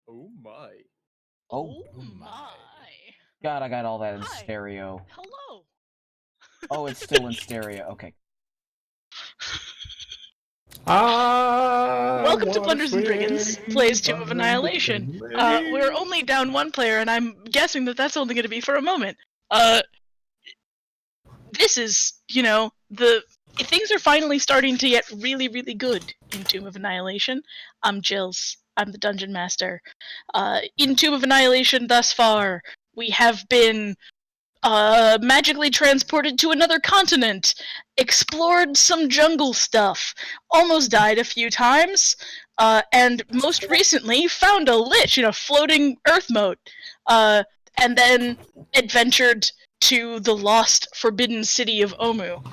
Oh my. Oh my. God, I got all that in Hi. stereo. Hello. Oh, it's still in stereo. Okay. Welcome to Blunders and Brigands, plays Tomb of Annihilation. We're only down one player, and I'm guessing that that's only going to be for a moment. This is, things are finally starting to get really, really good in Tomb of Annihilation. I'm Jills. I'm the Dungeon Master. In Tomb of Annihilation thus far, we have been magically transported to another continent, explored some jungle stuff, almost died a few times, and most recently found a lich in a floating earth moat, and then adventured to the lost, forbidden city of Omu,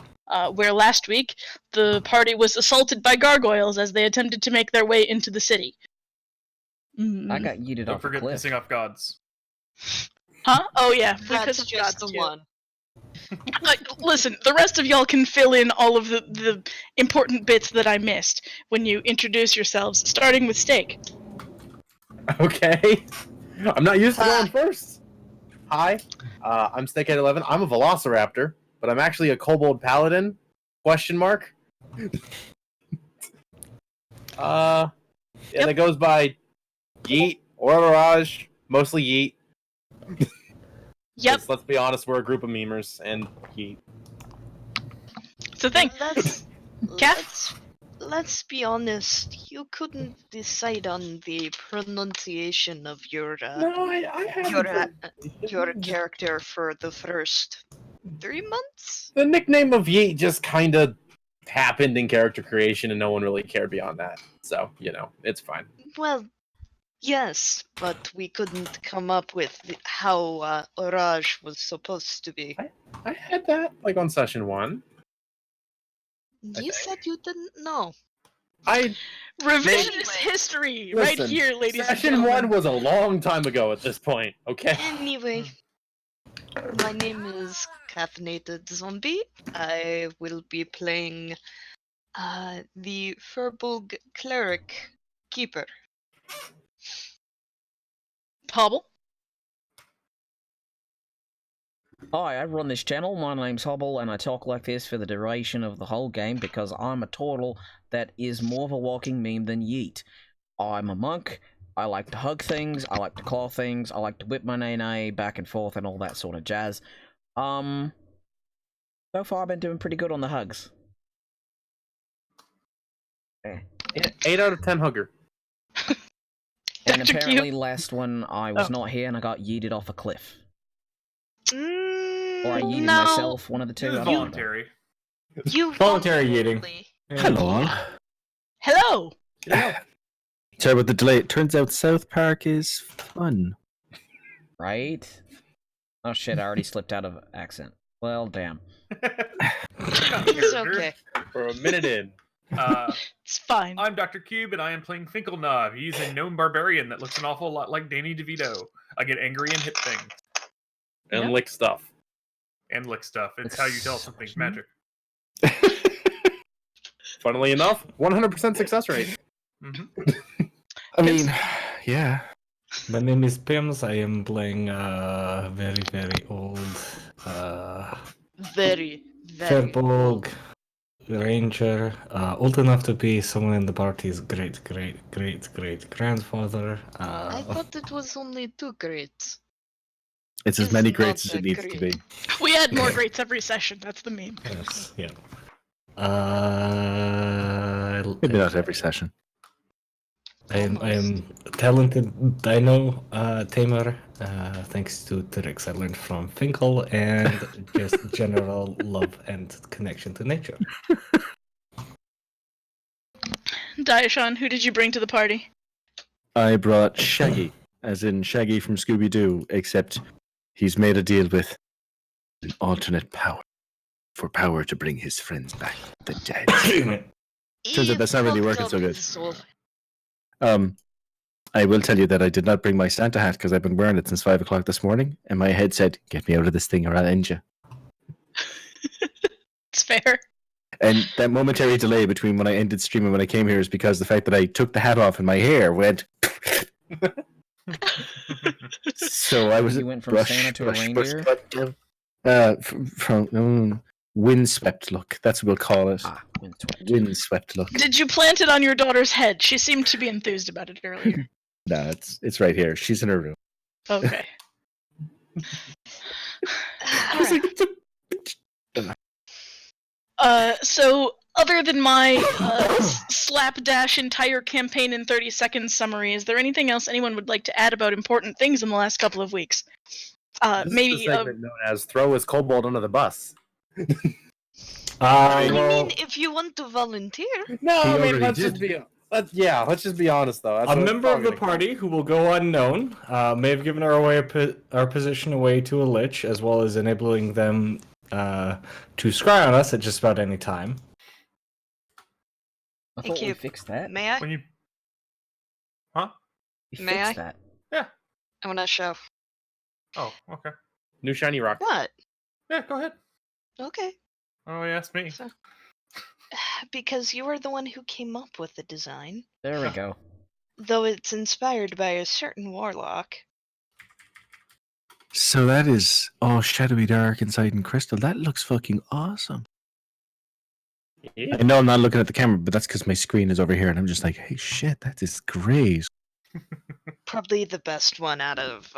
where last week the party was assaulted by gargoyles as they attempted to make their way into the city. I got yeeted Don't off a forget cliff. pissing off gods. Huh? Oh yeah, we That's pissed off just gods the too. one. Listen, the rest of y'all can fill in all of the important bits that I missed when you introduce yourselves, starting with Steak. Okay. I'm not used to going first. Hi, I'm Steak811. I'm a Velociraptor, but I'm actually a Kobold Paladin? Question mark. And it goes by Yeet or Mirage, mostly Yeet. Yep. 'Cause let's be honest, we're a group of memers, and Yeet. It's a thing. Let's be honest. You couldn't decide on the pronunciation of your No, I have your character for the first 3 months. The nickname of Yeet just kind of happened in character creation, and no one really cared beyond that. So, it's fine. Well, yes, but we couldn't come up with how Orage was supposed to be. I had that, on session 1. You said you didn't know. Revisionist history right Listen, here, ladies and Session gentlemen. 1 was a long time ago at this point, okay? Anyway, my name is Caffeinated Zombie. I will be playing the Furbolg Cleric Keeper. Hobble. Hi, I run this channel. My name's Hobble, and I talk like this for the duration of the whole game because I'm a Tortle that is more of a walking meme than Yeet. I'm a monk. I like to hug things. I like to claw things. I like to whip my nay back and forth and all that sort of jazz. So far I've been doing pretty good on the hugs. Yeah, 8 out of 10 hugger. And Dr. apparently Q? last one I was not here and I got yeeted off a cliff. Or I yeeted No. myself, one of the two. This is I don't know. voluntary. You Voluntary yeeting. voluntarily- Hello. Hello. Sorry about the delay. It turns out South Park is fun. Right? Oh shit, I already slipped out of accent. Well, damn. It's okay. For a minute in. It's fine. I'm Dr. Cube, and I am playing Finkelknob. He's a gnome barbarian that looks an awful lot like Danny DeVito. I get angry and hit things. And Yep. lick stuff. It's how you tell something's magic. Funnily enough, 100% success rate. Mm-hmm. I mean, yeah. My name is Pims. I am playing very, very old Very, very. Furbolg Ranger. Old enough to be someone in the party's great grandfather. I thought it was only 2 greats. It's as It's many not greats as that it needs to great. be. We add more greats every session. That's the meme. Yes, yeah. Maybe not every session. I am talented dino tamer, thanks to tricks I learned from Finkel and just general love and connection to nature. Diashon, who did you bring to the party? I brought Shaggy, as in Shaggy from Scooby-Doo, except he's made a deal with an alternate power. For power to bring his friends back from the dead. Turns out that's not really working so good. I will tell you that I did not bring my Santa hat because I've been wearing it since 5 o'clock this morning, and my head said, "Get me out of this thing or I'll end you." It's fair. And that momentary delay between when I ended stream and when I came here is because the fact that I took the hat off and my hair went. So I was You went from Santa to a reindeer? From windswept look. That's what we'll call it. Ah, windswept. Windswept look. Did you plant it on your daughter's head? She seemed to be enthused about it earlier. No, it's right here. She's in her room. Okay. So other than my slapdash entire campaign in 30 seconds summary, is there anything else anyone would like to add about important things in the last couple of weeks? This Maybe is the segment known as "Throw his kobold under the bus." You Well, mean if you want to volunteer? No, He I mean already let's did. just be let's just be honest though. That's a what it's member of the probably gonna party who will go unknown may have given our position away to a lich, as well as enabling them to scry on us at just about any time. I Thank thought we you. fixed that. May I? When you We May fixed I? that. I want to show. oh, okay. New shiny rock. What? Yeah, go ahead. Okay. Oh, you asked me. So- Because you were the one who came up with the design, There we go. though it's inspired by a certain warlock. So that is all shadowy dark inside and crystal. That looks fucking awesome. Yeah. I know I'm not looking at the camera, but that's because my screen is over here, and I'm just like, hey, shit, that is great. Probably the best one out of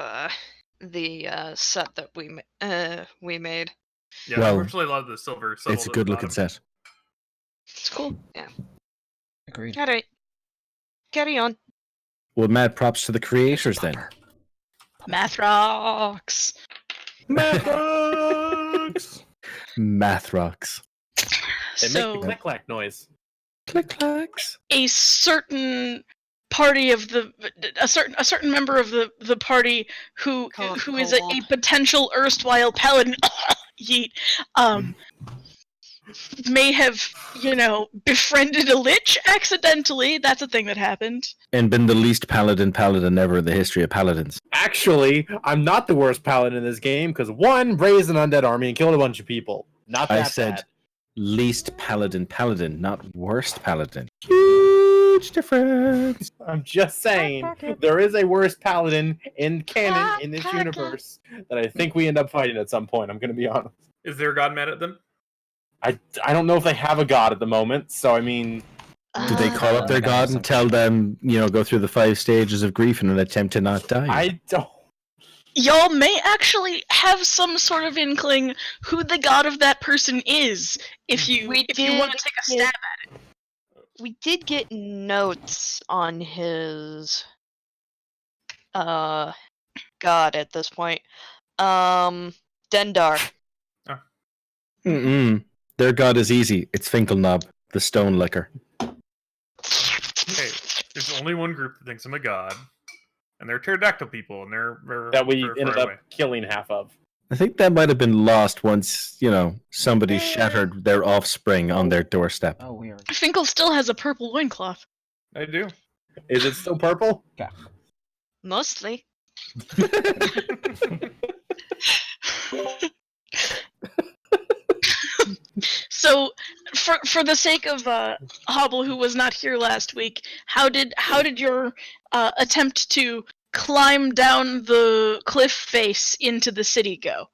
the set that we made. Yeah, Well, unfortunately, a lot of the silver. settled It's a at the good looking bottom. set. It's cool. Yeah. Agreed. All right. Carry on. Well, mad props to the creators then. math rocks. Math rocks! Math rocks. They So make the click clack noise. Click clacks. a certain party of a certain member of the party who is a Kobold. potential erstwhile paladin yeet may have befriended a lich accidentally. That's a thing that happened. And been the least paladin ever in the history of paladins. Actually, I'm not the worst paladin in this game because one raised an undead army and killed a bunch of people. Not that I said bad. least paladin, not worst paladin. Huge difference. I'm just saying there is a worse paladin in canon in this universe that I think we end up fighting at some point. I'm going to be honest. Is there a god mad at them? I don't know if they have a god at the moment, so I mean, Do they call up their god and tell them, go through the 5 stages of grief in an attempt to not die? I don't. Y'all may actually have some sort of inkling who the god of that person is if you want to take a stab at it. We did get notes on his god at this point. Dendar. Mm-mm. Their god is easy. It's Finkelknob, the stone licker. Hey, there's only one group that thinks I'm a god, and they're pterodactyl people, and they're That we far ended up away. killing half of. I think that might have been lost once, somebody shattered their offspring on their doorstep. Oh, weird. Finkel still has a purple loincloth. I do. Is it still purple? Mostly. So, for the sake of Hobble, who was not here last week, how did your attempt to climb down the cliff face into the city go?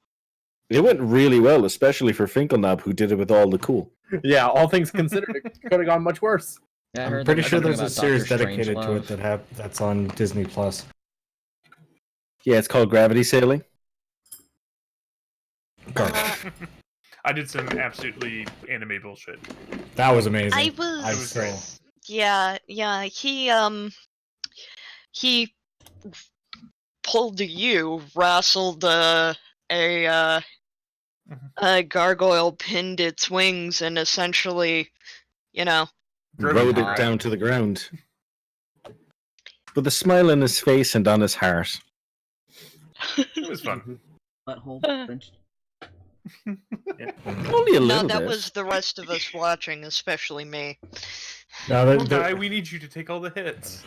It went really well, especially for Finkelknob, who did it with all the cool. Yeah, all things considered, it could have gone much worse. Yeah, I I'm heard pretty that- sure something there's a about series Dr. dedicated to it Strangelove. that's on Disney Plus. Yeah, it's called Gravity Sailing. I did some absolutely anime bullshit. That was amazing. I was. I was still. great. Yeah. He pulled you, wrestled a gargoyle, pinned its wings, and essentially, Rode it high. down to the ground. With a smile on his face and on his heart. It was fun. Butthole French. Only a no, little that bit. was the rest of us watching, especially me. No, Well, guy, we need you to take all the hits.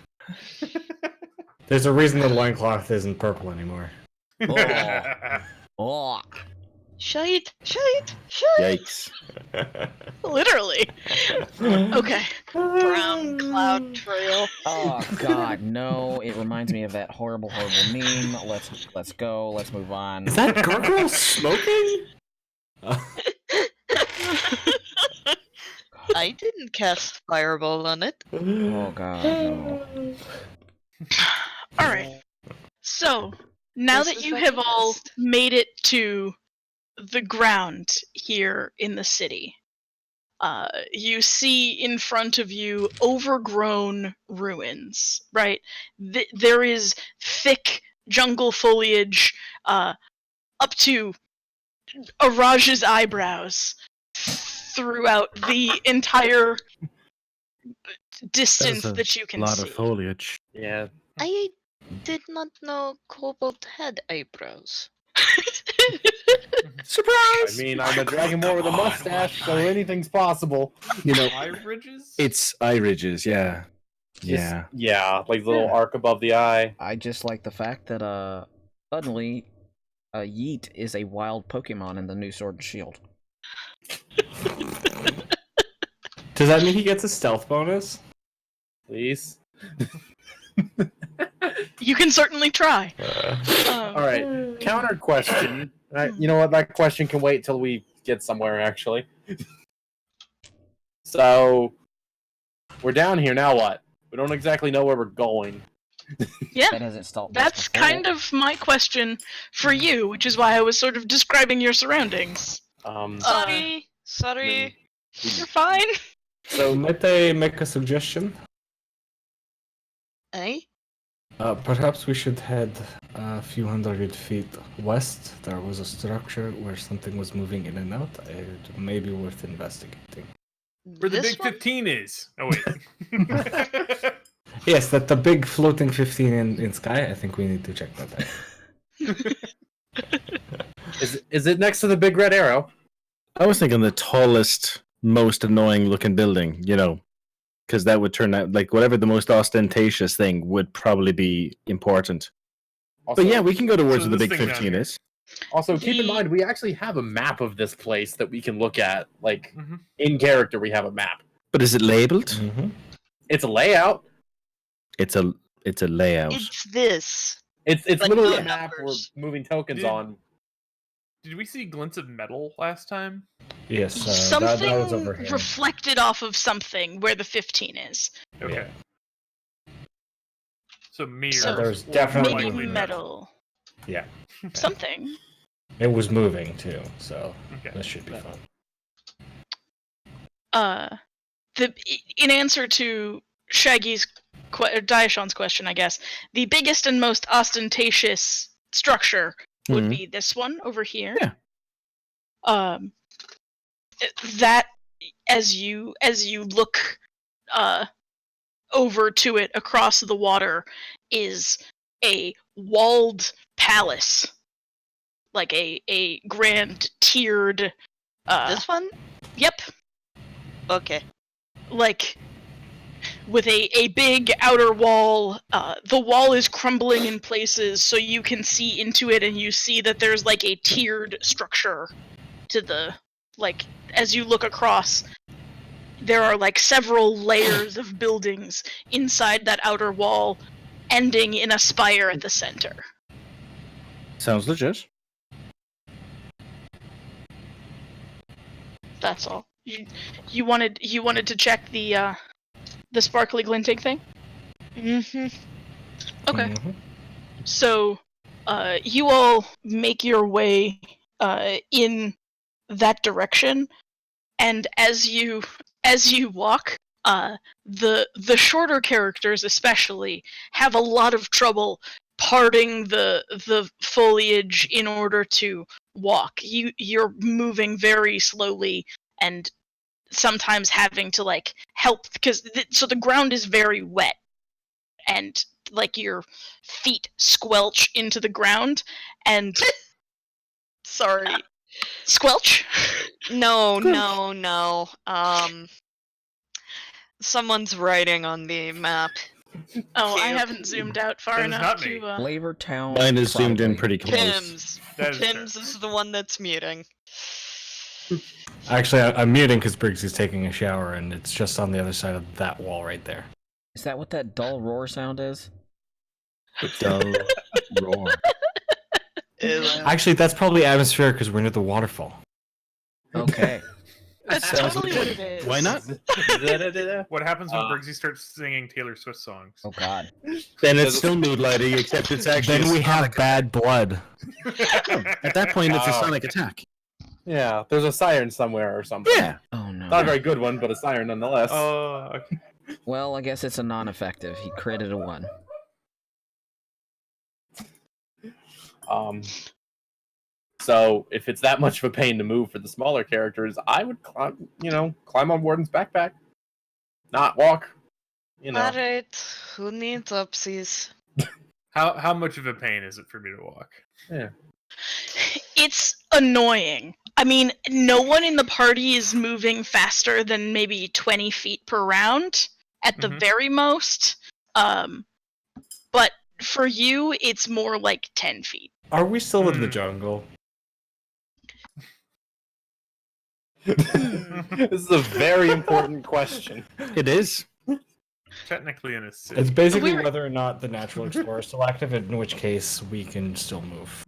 there's a reason the loincloth isn't purple anymore. Oh. Shite! Shite! Shite! Yikes. Literally. Okay. Brown cloud trail. Oh God, no! It reminds me of that horrible meme. Let's go. Let's move on. Is that gargoyle smoking? I didn't cast fireball on it. Oh God, no. All right. So now This that is you what have I all missed. made it to the ground here in the city, you see in front of you overgrown ruins. Right, there is thick jungle foliage up to Araj's eyebrows throughout the entire distance That's a that you can lot see. of foliage. Yeah. I did not know kobold had eyebrows. I mean, I'm a dragonborn with a mustache, so anything's possible. You know, Eye ridges? it's eye ridges, yeah. Just- Yeah. yeah, like the little Yeah. arc above the eye. I just like the fact that suddenly, Yeet is a wild Pokemon in the new Sword and Shield. Does that mean he gets a stealth bonus? Please. You can certainly try. All right. Counter question. You know what? That question can wait till we get somewhere, actually. So, we're down here. Now what? We don't exactly know where we're going. Yeah. That hasn't stopped. That's kind of my question for you, which is why I was sort of describing your surroundings. Sorry. Sorry. You're fine. So, Might I make a suggestion? Eh? Perhaps we should head a few 100 feet west. There was a structure where something was moving in and out. It may be worth investigating. Where the This big one? 15 is. Oh, wait. Yes, that the big floating 15 in sky. I think we need to check that out. is it next to the big red arrow? I was thinking the tallest, most annoying looking building, you know, because that would turn out like whatever the most ostentatious thing would probably be important. Also, But yeah, we can go towards So where the this big thing down 15 here. is. Also, keep in The- mind, we actually have a map of this place that we can look at. Like, Mhm. in character, we have a map. But is it labeled? Mm-hmm. It's a layout. It's a layout. It's this. It's But literally no a map we're numbers. moving tokens Dude. on. Did we see glints of metal last time? Yes, Something that was over here. reflected off of something where the 15 is. Okay. So mirrors. So there's or definitely Maybe likely metal. Yeah, Something. it was moving too, so Okay. this should be fun. In answer to Shaggy's or Diashon's question, I guess the biggest and most ostentatious structure would Mhm. be this one over here. Yeah. That as you look over to it across the water is a walled palace, like a grand tiered. This one? Yep. Okay. Like with a big outer wall. The wall is crumbling in places, so you can see into it, and you see that there's like a tiered structure to the, like, as you look across, there are like several layers of buildings inside that outer wall, ending in a spire at the center. Sounds legit. That's all. You wanted to check the sparkly glinting thing? Mm-hmm. Okay. Mhm. So, you all make your way in that direction, and as you walk, the shorter characters especially have a lot of trouble parting the foliage in order to walk. You're moving very slowly and sometimes having to like help because so the ground is very wet and like your feet squelch into the ground and Sorry. squelch. No. Someone's writing on the map. Oh, I Camp. haven't zoomed out far That is enough not to. me. Flavor Town. Mine is zoomed in probably. pretty close. Pims. That is Pims fair. is the one that's muting. Actually, I'm muting because Briggs is taking a shower, and it's just on the other side of that wall right there. Is that what that dull roar sound is? Dull roar. Actually, that's probably atmospheric because we're near the waterfall. Okay. That's Sounds totally legit. what it is. Why not? What happens when Briggsy starts singing Taylor Swift songs? Oh God. Then it's still mood lighting, except it's actually. Then a we have sonic bad blood. attack. At that point, it's a Oh. sonic attack. Yeah, there's a siren somewhere or something. Yeah. Oh no. Not a very good one, but a siren nonetheless. Oh, okay. Well, I guess it's a non-effective. He created a 1. So if it's that much of a pain to move for the smaller characters, I would climb on Warden's backpack, not walk. Alright, who needs upsies? How much of a pain is it for me to walk? Yeah. It's annoying. I mean, no one in the party is moving faster than maybe 20 feet per round at the Mhm. very most. But for you, it's more like 10 feet. Are we still in the jungle? This is a very important question. It is. Technically in a city. It's basically We're- whether or not the natural explorer is still active, in which case we can still move.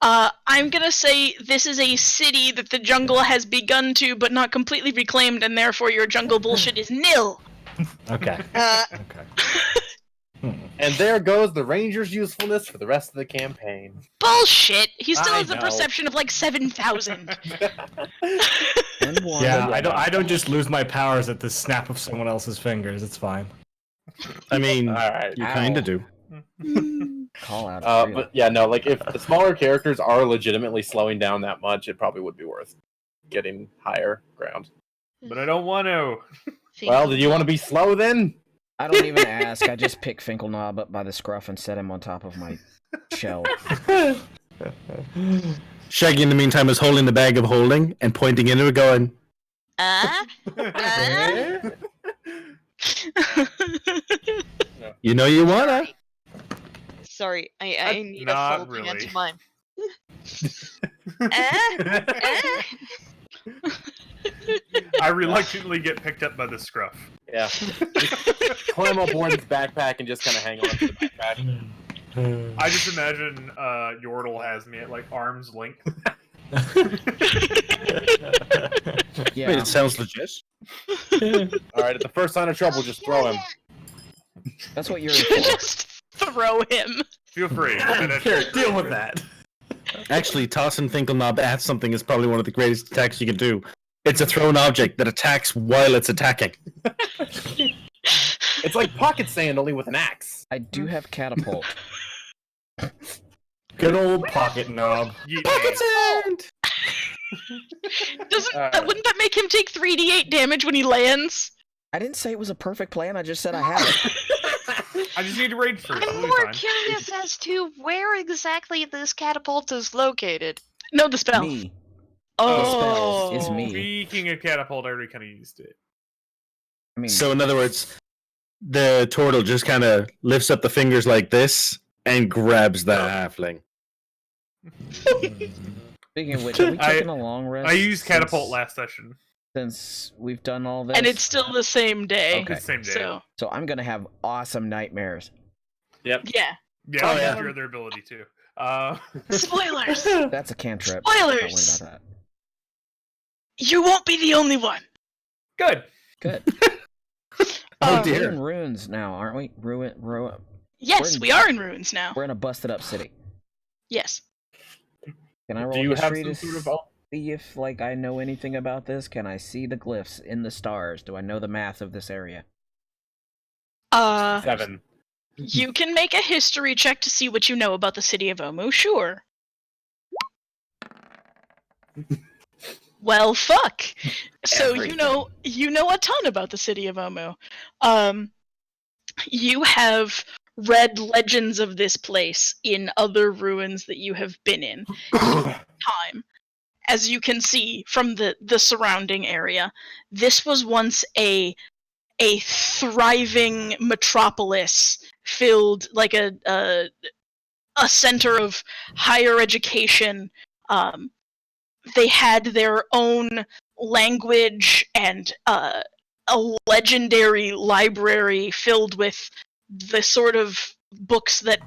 I'm gonna say this is a city that the jungle has begun to, but not completely reclaimed, and therefore your jungle bullshit is nil. Okay. Uh, Okay. And there goes the ranger's usefulness for the rest of the campaign. Bullshit! He still I has a know. perception of like 7,000. And 1. Yeah, I don't just lose my powers at the snap of someone else's fingers. It's fine. I mean, All right. you kind Ow. of do. Call out. is real. But yeah, no, like if the smaller characters are legitimately slowing down that much, it probably would be worth getting higher ground. But I don't want to. Well, did you want to be slow then? I don't even ask. I just pick Finkelknob up by the scruff and set him on top of my shell. Shaggy, in the meantime, is holding the bag of holding and pointing into it, going, "You know you wanna." Sorry, I need a Not full really. pantomime. I reluctantly get picked up by the scruff. Yeah. Just climb up Warden's backpack and just kind of hang on to the backpack. I just imagine Yordle has me at like arm's length. Yeah. Wait, it sounds legit. All right, at the first sign of trouble, just throw him. That's what you're in for. Just throw him. Feel free. Here, deal with that. Actually, tossing Finkelknob at something is probably one of the greatest attacks you can do. It's a thrown object that attacks while it's attacking. It's like pocket sand, only with an axe. I do have catapult. Good old pocket knob. Pocket sand! Wouldn't that make him take 3d8 damage when he lands? I didn't say it was a perfect plan. I just said I had it. I just need to rage first. I'm We'll be more fine. curious as to where exactly this catapult is located. No, the spell. Me. Oh, spell is me. Speaking of catapult, I already kind of used it. I mean, So, in other words, the turtle just kind of lifts up the fingers like this and grabs the halfling. speaking of which, are we taking a long rest? I used catapult since- last session. Since we've done all this. and it's still the same day. Okay. It's the same day. So So I'm gonna have awesome nightmares. Yep. yeah, Yeah, Oh, I'll yeah. use your other ability too. spoilers. That's a cantrip. Don't worry Spoilers. about that. You won't be the only one. Good. Good. Oh, We're dear. in ruins now, aren't we? Ruin. Yes, in- we are in ruins now. We're in a busted up city. Yes. Can I roll Do you have history some to sort of... see if, like, I know anything about this? Can I see the glyphs in the stars? Do I know the math of this area? 7. You can make a history check to see what you know about the city of Omu, sure. Well, fuck. So you know a ton about the city of Omu. You have read legends of this place in other ruins that you have been in time. As you can see from the surrounding area, this was once a a thriving metropolis filled like a center of higher education. They had their own language and a legendary library filled with the sort of books that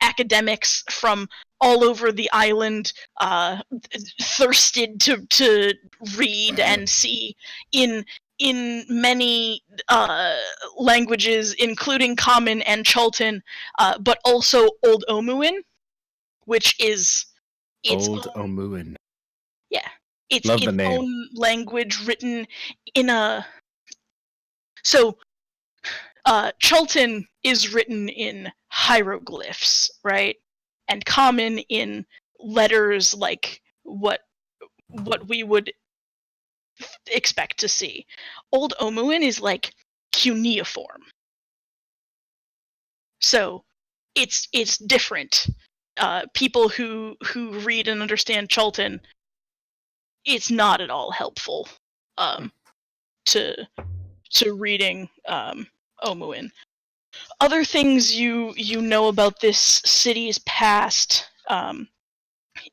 academics from all over the island thirsted to read and see in many languages, including Common and Chultan, but also Old Omuin, which is its Old own, Omuin. yeah, it's Love the its name. own language written in a. So, Chultan is written in hieroglyphs, right? And Common in letters like what we would expect to see. Old Omuin is like cuneiform. So it's different. People who read and understand Chultan, it's not at all helpful to reading Omuin. Other things you know about this city's past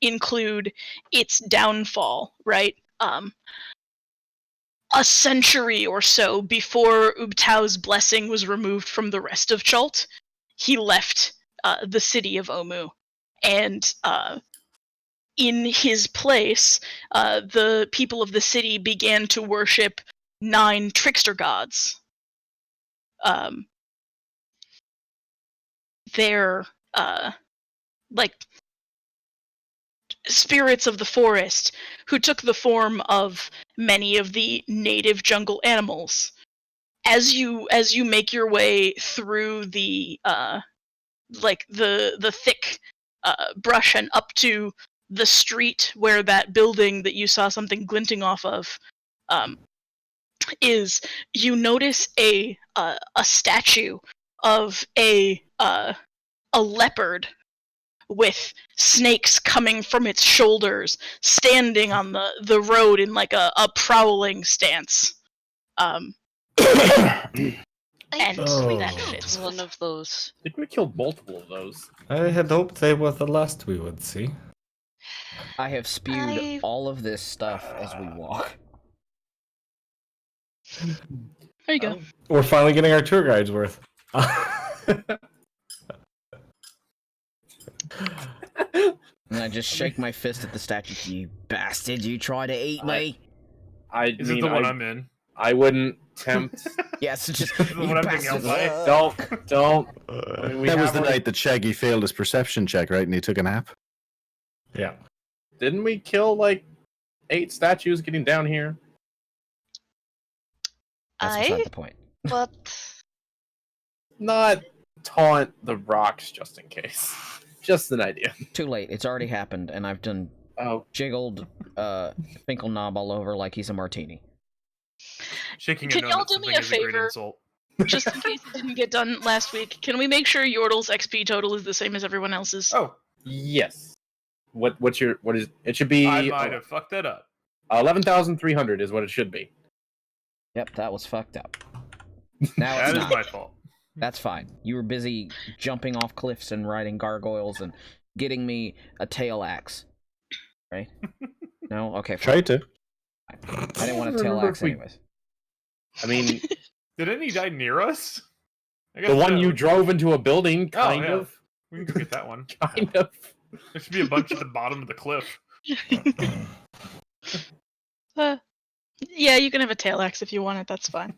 include its downfall, right? A century or so before Ubtau's blessing was removed from the rest of Chult, he left the city of Omu. And in his place, the people of the city began to worship 9 trickster gods. They're like spirits of the forest who took the form of many of the native jungle animals. As you make your way through the the thick brush and up to the street where that building that you saw something glinting off of is, you notice a statue of a leopard with snakes coming from its shoulders, standing on the road in like a prowling stance. And that fits one of those. I think we killed multiple of those. I had hoped they were the last we would see. I have spewed all of this stuff as we walk. There you go. We're finally getting our tour guide's worth. And I just shake my fist at the statue. You bastard, you try to eat me? Is it the one I'm in? I wouldn't tempt. Yes, just This is you what I'm being bastards. held by. Don't. I mean, That was the night that Shaggy failed his perception check, right? And he took a nap. Yeah. Didn't we kill like 8 statues getting down here? That's beside the point. But Not taunt the rocks just in case. Just an idea. Too late. It's already happened, and I've done jiggled Finkel knob all over like he's a martini. Shaking Can y'all do me a favor? Just in case it didn't get done last week, can we make sure Yordle's XP total is the same as everyone else's? Oh, yes. What is it? Should be. I might have fucked that up. 11,300 is what it should be. Yep, that was fucked up. Now That it's is not. my fault. That's fine. You were busy jumping off cliffs and riding gargoyles and getting me a tail axe. Right? No? Okay, fine. Try to. I didn't want a tail axe anyways. I mean, Did any die near us? I the one so. you drove into a building, kind yeah. of. We can go get that one. Kind of. There should be a bunch at the bottom of the cliff. Yeah, you can have a tail axe if you want it, that's fine.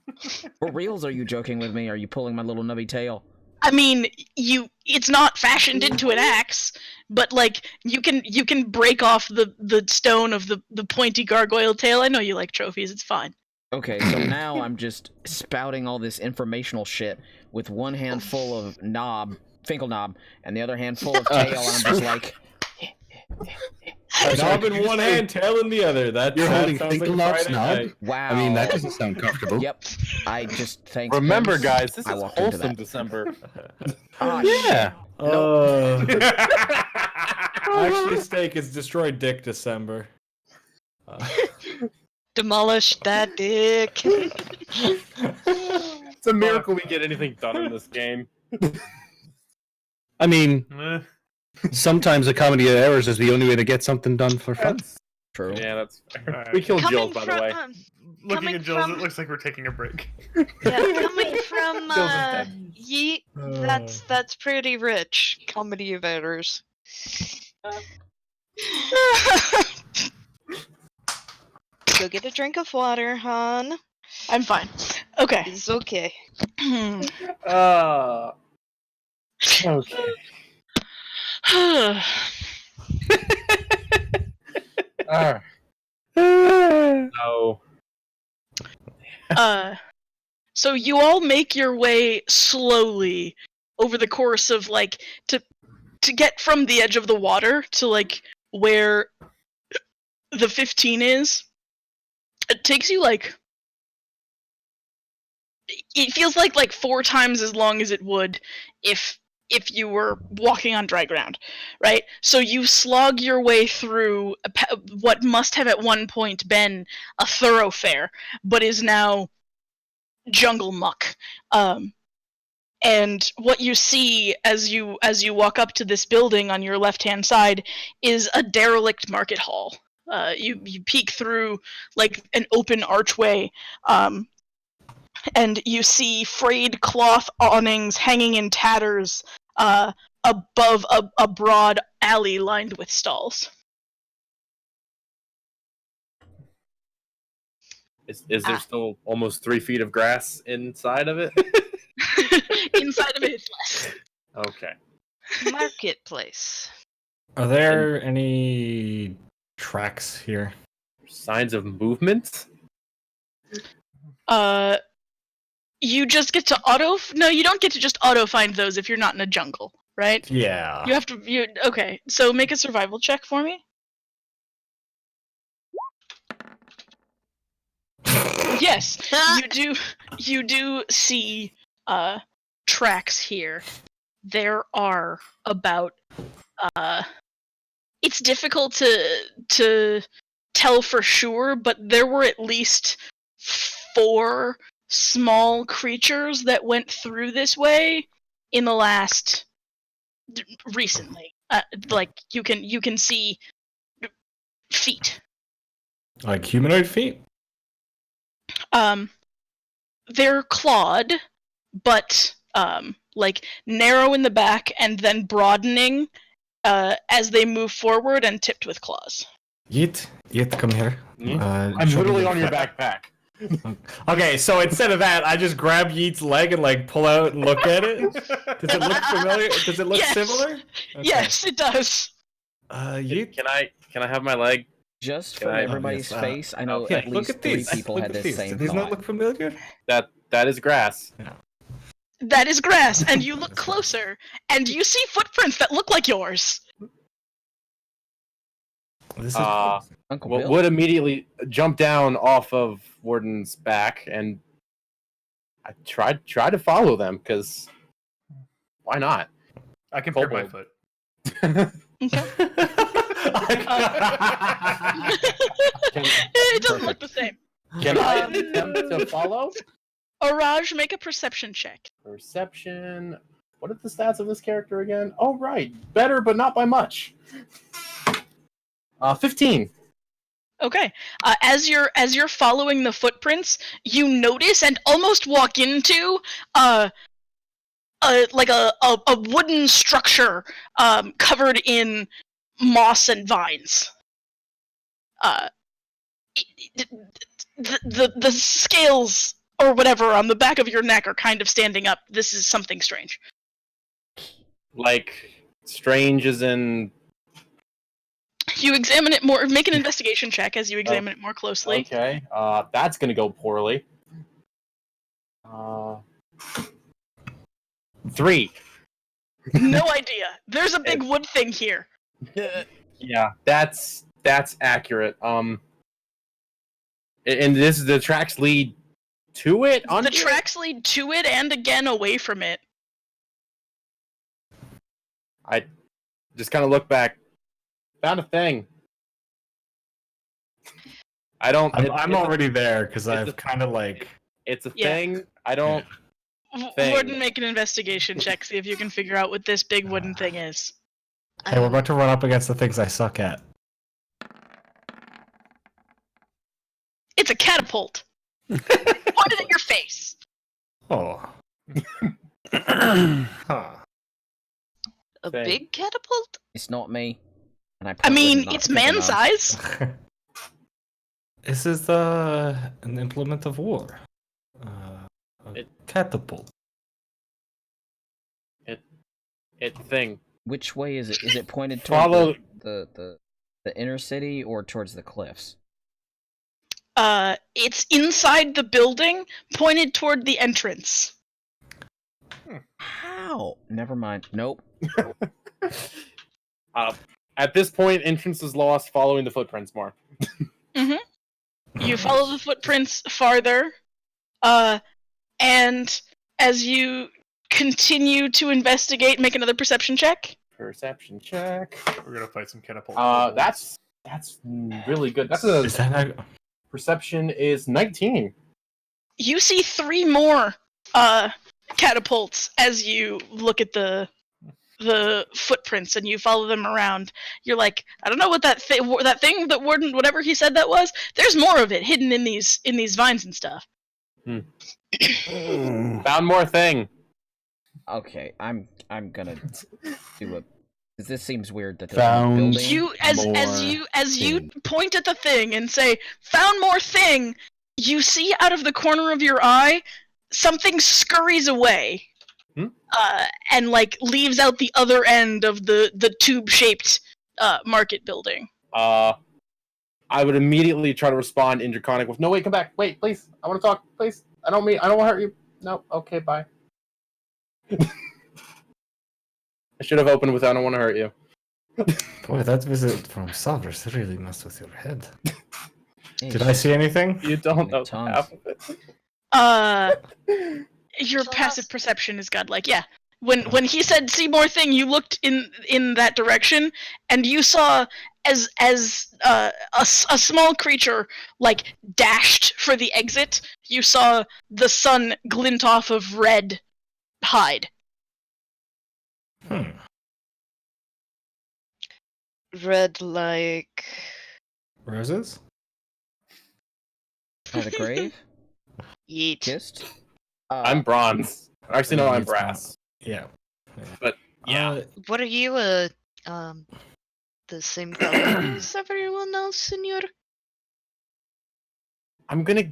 For reals, are you joking with me? Are you pulling my little nubby tail? I mean, it's not fashioned into an axe, but like you can break off the stone of the pointy gargoyle tail. I know you like trophies, it's fine. Okay, so now I'm just spouting all this informational shit with one hand full of Finkel knob, and the other hand full of tail, and I'm just like... Knob in one hand, tail in the other. You're holding sounds Finkel like knob's Friday knob? night. Wow. I mean, that doesn't sound comfortable. Yep. I just thanked Remember, him. guys, this I is walked into wholesome that. December. Yeah. Actually, steak is destroyed dick December. demolish that dick. It's a miracle we get anything done in this game. I mean, Eh, sometimes a comedy of errors is the only way to get something done for fun. True. Yeah, that's fair. Alright. We killed Coming Jill, by the from, way. looking Coming at Jules, from- it looks like we're taking a break. yeah, coming from Jill's is dead. Yeet, that's pretty rich. Comedy of errors. Go get a drink of water, hon. I'm fine. Okay. It's okay. Okay. Alright. So, So you all make your way slowly over the course of like to get from the edge of the water to like where the 15 is. It takes you like it feels like 4 times as long as it would if you were walking on dry ground, right? So you slog your way through what must have at one point been a thoroughfare, but is now jungle muck. And what you see as you walk up to this building on your left-hand side is a derelict market hall. You peek through like an open archway, and you see frayed cloth awnings hanging in tatters above a broad alley lined with stalls. is there still almost 3 feet of grass inside of it? Inside of it is less. Okay. Marketplace. Are there any tracks here? Signs of movement? You just get to no, you don't get to just auto find those if you're not in a jungle, right? Yeah. You have to okay, so make a survival check for me. Yes, you do see tracks here. There are about it's difficult to tell for sure, but there were at least 4 small creatures that went through this way in the last recently. Like you can see feet. Like humanoid feet? They're clawed, but like narrow in the back and then broadening as they move forward and tipped with claws. Yeet, come here. I'm Show me literally your on your friend. backpack. Okay, so instead of that, I just grab Yeet's leg and like pull out and look at it. Does it look familiar? Does it look Yes. similar? Okay. Yes, it does. Yeet. Can I have my leg? Just Can for I- everybody's face, I know okay, at Look least at 3 these. people Look had at the these. same Do these not thought. look familiar? That is grass. That is grass, and you look closer, and you see footprints that look like yours. This is Uncle Well, Bill? would immediately jump down off of Warden's back, and I try to follow them because why not? I compared my Kobold. foot. It doesn't look the same. Can I attempt to follow? Araj, make a perception check. Perception. What are the stats of this character again? Oh, right. Better, but not by much. 15. Okay. As you're following the footprints, you notice and almost walk into like a wooden structure covered in moss and vines. The scales or whatever on the back of your neck are kind of standing up. This is something strange. Like, strange as in... You examine it more. Make an investigation check as you examine it more closely. Okay. That's gonna go poorly. 3. No idea. There's a big wood thing here. Yeah, that's accurate. And the tracks lead to it? The Under it? tracks lead to it and again away from it. I just kind of look back. Found a thing. I don't. I'm already there because it's I've a- kind of like. It's a Yeah. thing. I don't. thing. Warden, make an investigation check. See if you can figure out what this big wooden thing is. Hey, we're about to run up against the things I suck at. It's a catapult. Point it at your face. Oh. Huh. A Thing. big catapult? It's not me. And I probably mean, not it's big man enough. size. This is an implement of war. A catapult. It thing. Which way is it? Is it pointed Follow- towards the inner city or towards the cliffs? It's inside the building, pointed toward the entrance. How? Never mind. Nope. At this point, entrance is lost following the footprints more. You follow the footprints farther, and as you continue to investigate, make another perception check. Perception check. We're gonna fight some catapult. That's really good. That's a Is that not... perception is 19. You see 3 more catapults as you look at the footprints and you follow them around. You're like, I don't know what that thing that Warden, whatever he said that was. There's more of it hidden in these vines and stuff. Found more thing. Okay, I'm gonna do a. Because this seems weird that there's Found- a building. You as you thing. point at the thing and say, "Found more thing." You see out of the corner of your eye something scurries away, and like leaves out the other end of the tube-shaped market building. I would immediately try to respond in Draconic with, "No, wait, come back. Wait, please. I want to talk. Please. I don't want to hurt you. No. Okay, bye." I should have opened with, "I don't want to hurt you." Boy, that visit from Salvers really messed with your head. It's Did I see anything? You don't know Tons. half of it. Your So passive that's- perception is godlike. Yeah. When he said "see more thing," you looked in that direction, and you saw as a small creature like dashed for the exit. You saw the sun glint off of red hide. Red like... Roses? By the grave? Yeet. Kissed? I'm bronze. Actually, no, I'm It's brass. Yeah. Yeah. What are you, the same color as everyone else, senor? I'm gonna.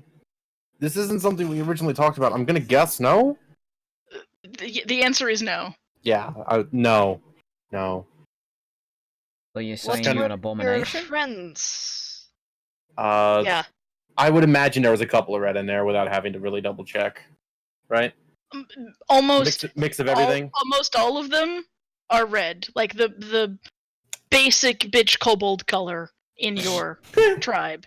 This isn't something we originally talked about. I'm gonna guess no. The answer is no. Yeah. No. So you're saying kind you're an Your abomination? friends. Yeah. Yeah. I would imagine there was a couple of red in there without having to really double check. Right? Almost Mix of everything. almost all of them are red, like the basic bitch kobold color in your tribe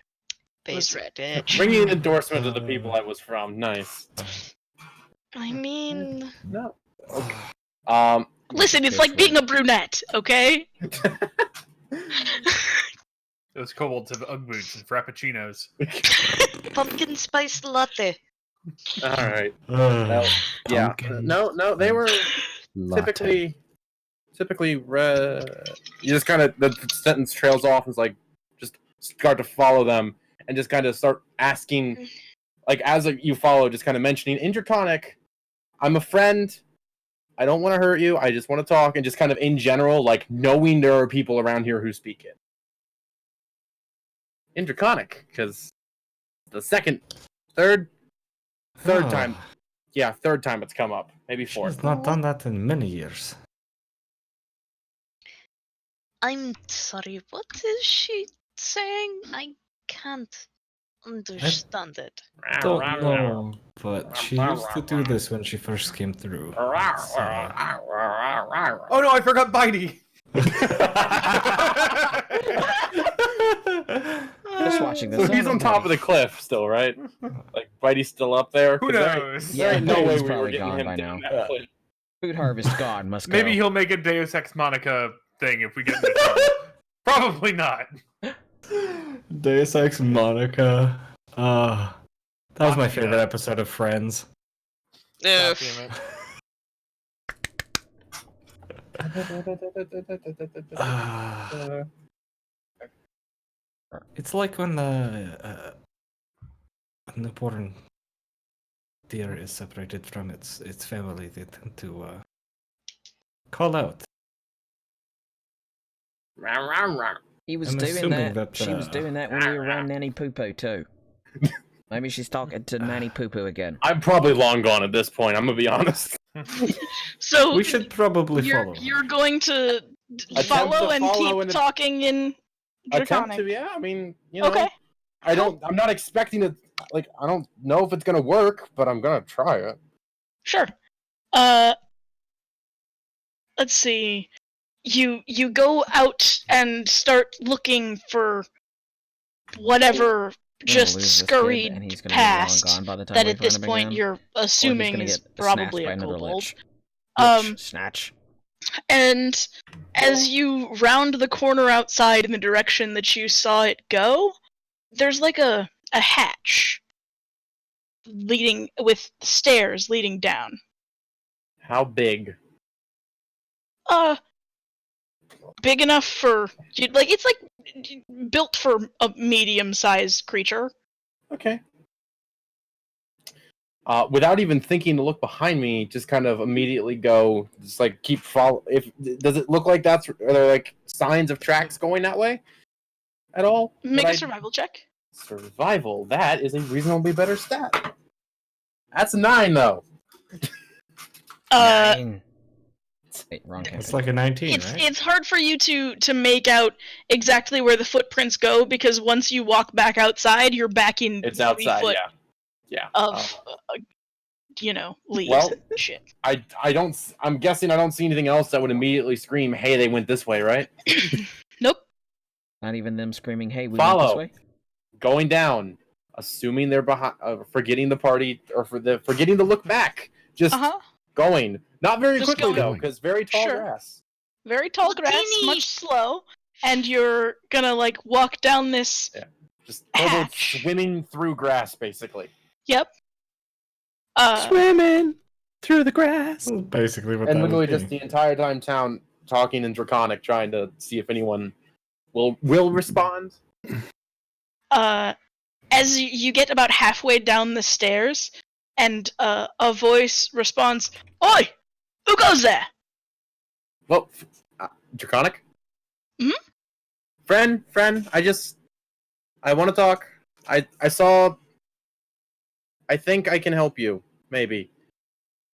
was Basic red. bitch. Bringing an endorsement of the people I was from. Nice. I mean... No. Okay. Listen, it's like being a brunette, okay? Those kobolds have Ugg boots and frappuccinos. Pumpkin spice latte. All right. Well, yeah. Pumpkin No. They were latte. typically red. You just kind of the sentence trails off. And it's like just start to follow them and just kind of start asking, like as you follow, just kind of mentioning in Draconic, "I'm a friend. I don't want to hurt you. I just want to talk," and just kind of in general, like knowing there are people around here who speak it. In Draconic, because the third time. Yeah, third time it's come up. Maybe fourth. She's not done that in many years. I'm sorry, what is she saying? I can't understand it. Don't know, but she used to do this when she first came through. Oh no, I forgot Bitey! Just watching this. So he's on top of the cliff still, right? Like, Bitey's still up there? Who 'Cause there- knows? There ain't no Yeah, way he's we were probably getting gone him by down now. that cliff. Food harvest god must go. Maybe he'll make a Deus Ex Monica thing if we get into trouble. Probably not. Deus Ex Monica. That was my favorite episode of Friends. God Ugh. damn Ah, it. it's like when a newborn deer is separated from its family, they tend to call out. He was I'm doing assuming that. that, She was doing that when we were around Nanny Poo Poo too. Maybe she's talking to Nanny Poo Poo again. I'm probably long gone at this point. I'm gonna be honest. So We should probably you're follow. you're going to Attempt follow to and follow keep and talking in Attempt Draconic. to, yeah. I mean, you know, Okay. I'm not expecting it. Like, I don't know if it's gonna work, but I'm gonna try it. Sure. Let's see. You go out and start looking for whatever We're gonna just lose this kid, scurried and he's gonna be long past gone by the time that we at this find him point again. you're Or he's assuming gonna is get probably snatched by a another kobold. lich. Snatch. And as you round the corner outside in the direction that you saw it go, there's like a hatch leading with stairs leading down. How big? Big enough for like it's like built for a medium-sized creature. Okay. Without even thinking to look behind me, just kind of immediately go, just like keep follow. If does it look like are there like signs of tracks going that way at all? Make a survival check. Survival. That is a reasonably better stat. That's 9 though. 9. Wait, wrong campaign. It's like a 19, right? It's hard for you to make out exactly where the footprints go because once you walk back outside, you're back in It's 3 outside. foot Yeah. of leaves Well, and shit. I don't. I'm guessing I don't see anything else that would immediately scream, "Hey, they went this way," right? Nope. Not even them screaming, "Hey, we Follow. went this way." Going down, assuming they're behind, forgetting the party or forgetting to look back, just going. Not very Just quickly going. though, because very tall Sure. grass. Very tall grass, much slow, and you're gonna like walk down this. Yeah. Just kobolds hatch. swimming through grass, basically. Yep. Swimming through the grass. That's basically what And that literally would be. just the entire time town talking in Draconic, trying to see if anyone will respond. As you get about halfway down the stairs, and a voice responds, "Oi! Who goes there?" Well, Draconic? Mhm. Friend, I want to talk. I saw... I think I can help you, maybe.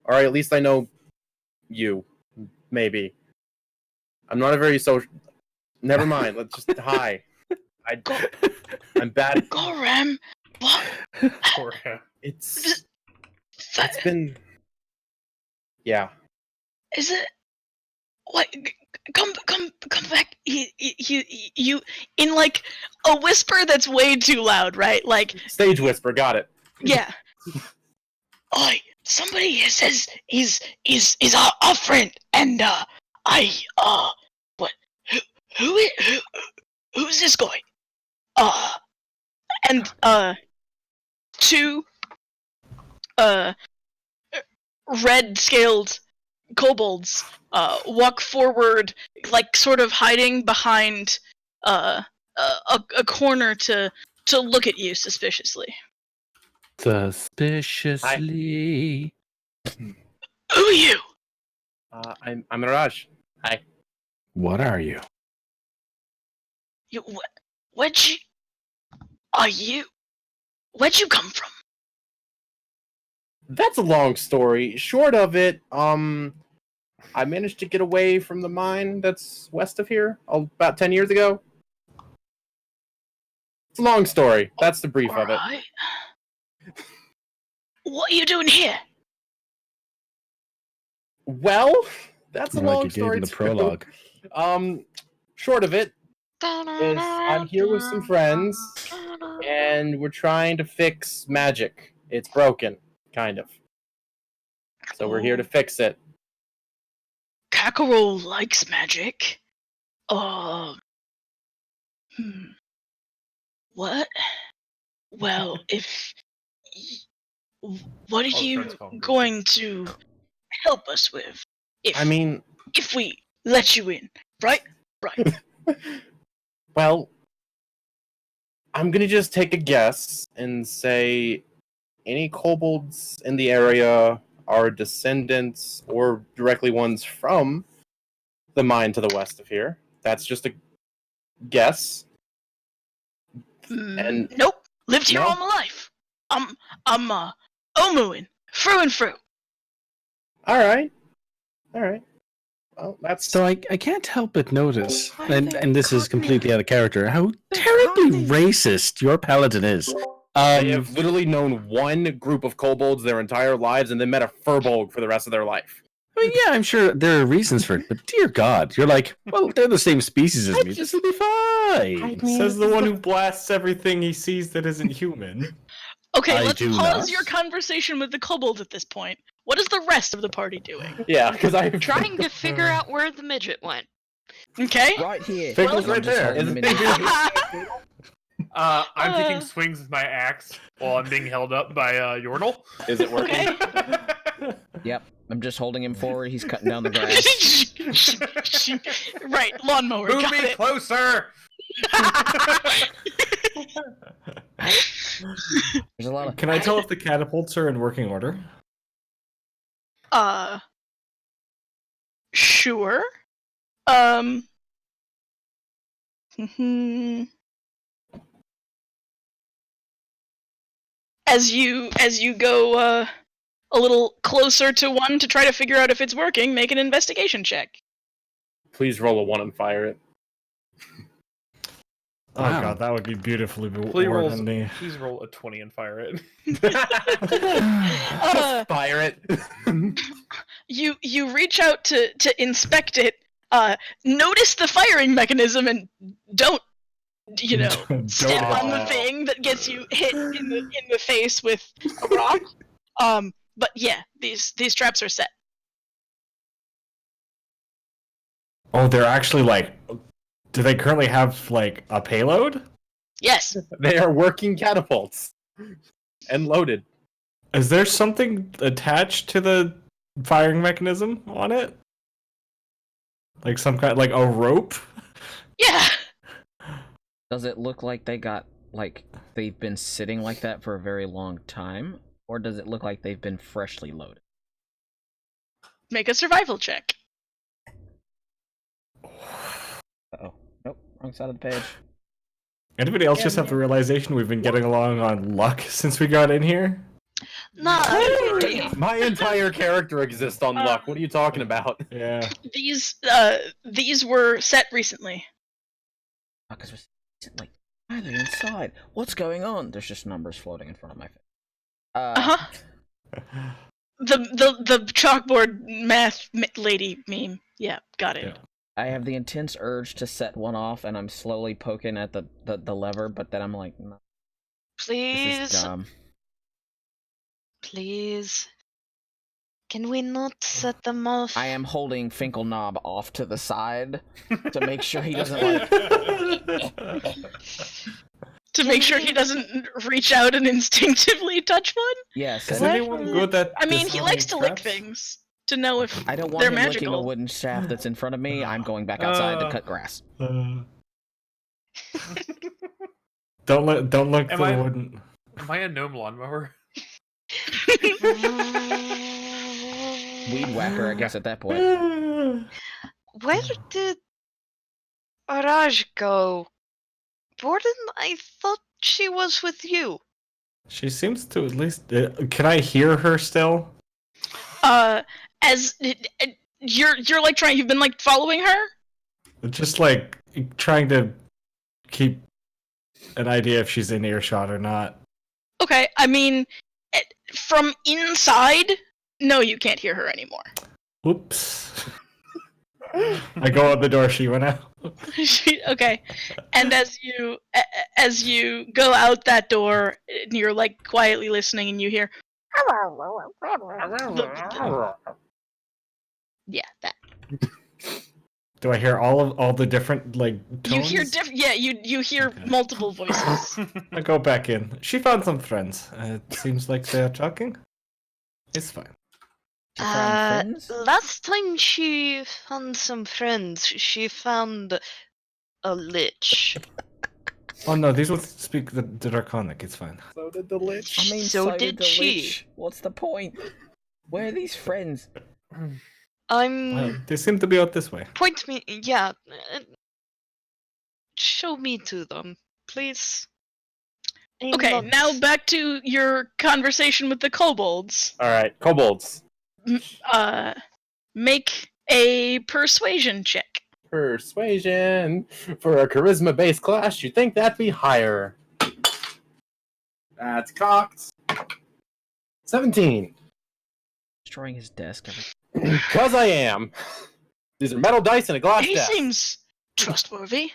Or at least I know you, maybe. I'm not a very social... Never mind, let's just... Hi. I'm bad... Goram! What? Poor him. It's been... Yeah. Is it? What? Come back! You in like a whisper that's way too loud, right? Like Stage whisper, got it. yeah. Oi! Somebody here says he's our friend, and what? Who's this guy? And two red-scaled kobolds walk forward, like sort of hiding behind a corner to look at you suspiciously. Suspiciously. Who are you? I'm Mirage. Hi. What are you? You where'd you come from? That's a long story. Short of it, I managed to get away from the mine that's west of here about 10 years ago. It's a long story. That's the brief of it. Alright. What are you doing here? Well, that's a More like long you gave story in the too. prologue. Short of it is I'm here with some friends, and we're trying to fix magic. It's broken, kind of. So we're here to fix it. Kakarot likes magic. What? Well, if what are Oh, you Fred's calling me. going to help us with? I mean, If we let you in, right? Right. well, I'm gonna just take a guess and say any kobolds in the area are descendants or directly ones from the mine to the west of here. That's just a guess. And Nope. Lived here No? all my life. I'm Omuin, through and through. all right. Well, that's So I can't help but notice, Why and, they and this is Cockney? completely out of character, how They're terribly Cockney. racist your paladin is. they have literally known one group of kobolds their entire lives and then met a furbolg for the rest of their life. I mean, yeah, I'm sure there are reasons for it, but dear God, you're like, well, they're the same species as me. This will be fine. Says the one who blasts everything he sees that isn't human. Okay, I let's do pause not. your conversation with the kobolds at this point. What is the rest of the party doing? Yeah, because I'm Trying to figure out where the midget went. Okay. Right here. Finkle's I'm right just there. holding him in Isn't his- I'm taking Uh. swings with my axe while I'm being held up by Yordle. Is it working? Okay. Yep, I'm just holding him forward. He's cutting down the grass. Right, lawnmower. Move Got me it. closer! There's a lot of. Can I tell if the catapults are in working order? Sure. As you go a little closer to one to try to figure out if it's working, make an investigation check. Please roll a 1 and fire it. Oh Wow. god, that would be beautifully Please worded. please roll a 20 and fire it. Uh, Fire it. you reach out to inspect it, notice the firing mechanism, and don't Don't step hit on the that. thing that gets you hit in the face with a rock. But yeah, these traps are set. Oh, they're actually like. Do they currently have like a payload? Yes. They are working catapults and loaded. Is there something attached to the firing mechanism on it? Like some kind, like a rope? Yeah. Does it look like they got like they've been sitting like that for a very long time, or does it look like they've been freshly loaded? Make a survival check. Oh, nope, wrong side of the page. Anybody else just have the realization we've been getting along on luck since we got in here? Not really. My entire character exists on luck. What are you talking about? Yeah. These were set recently. Because we're like, why are they inside? What's going on? There's just numbers floating in front of my face. The chalkboard math lady meme. Yeah, got it. Yeah. I have the intense urge to set one off, and I'm slowly poking at the lever, but then I'm like, no, this is Please, dumb. please. Can we not set them off? I am holding Finkel Knob off to the side to make sure he doesn't like. To make sure he doesn't reach out and instinctively touch one. Yes, Is and anyone good at I mean, he disarming likes to lick traps? things to know if I don't want they're him licking a magical. wooden shaft that's in front of me. I'm going back outside to cut grass. Don't look Am the I- wooden. Am I a gnome lawnmower? Weed whacker, I guess, at that point. Where did Araj go? Borden, I thought she was with you. She seems to at least. Can I hear her still? As you're like trying, you've been like following her. Just like trying to keep an idea if she's in earshot or not. Okay, I mean, from inside, no, you can't hear her anymore. Oops. I go out the door. She went out. Okay, and as you go out that door, and you're like quietly listening, and you hear, yeah, that. Do I hear all the different like tones? You hear you hear Okay. multiple voices. I go back in. She found some friends. It seems like they're talking. It's fine. She found friends? Last time she found some friends, she found a lich. Oh no, these will speak the Draconic. It's fine. So did the lich. I mean, So did did the she. Lich. What's the point? Where are these friends? They seem to be out this way. Point me. Yeah. Show me to them, please. I'm Okay, not- now back to your conversation with the kobolds. All right, kobolds. Make a persuasion check. Persuasion for a charisma-based class. You'd think that'd be higher. That's cocked. 17. Destroying his desk. Because I am. These are metal dice and a glass He desk. seems trustworthy,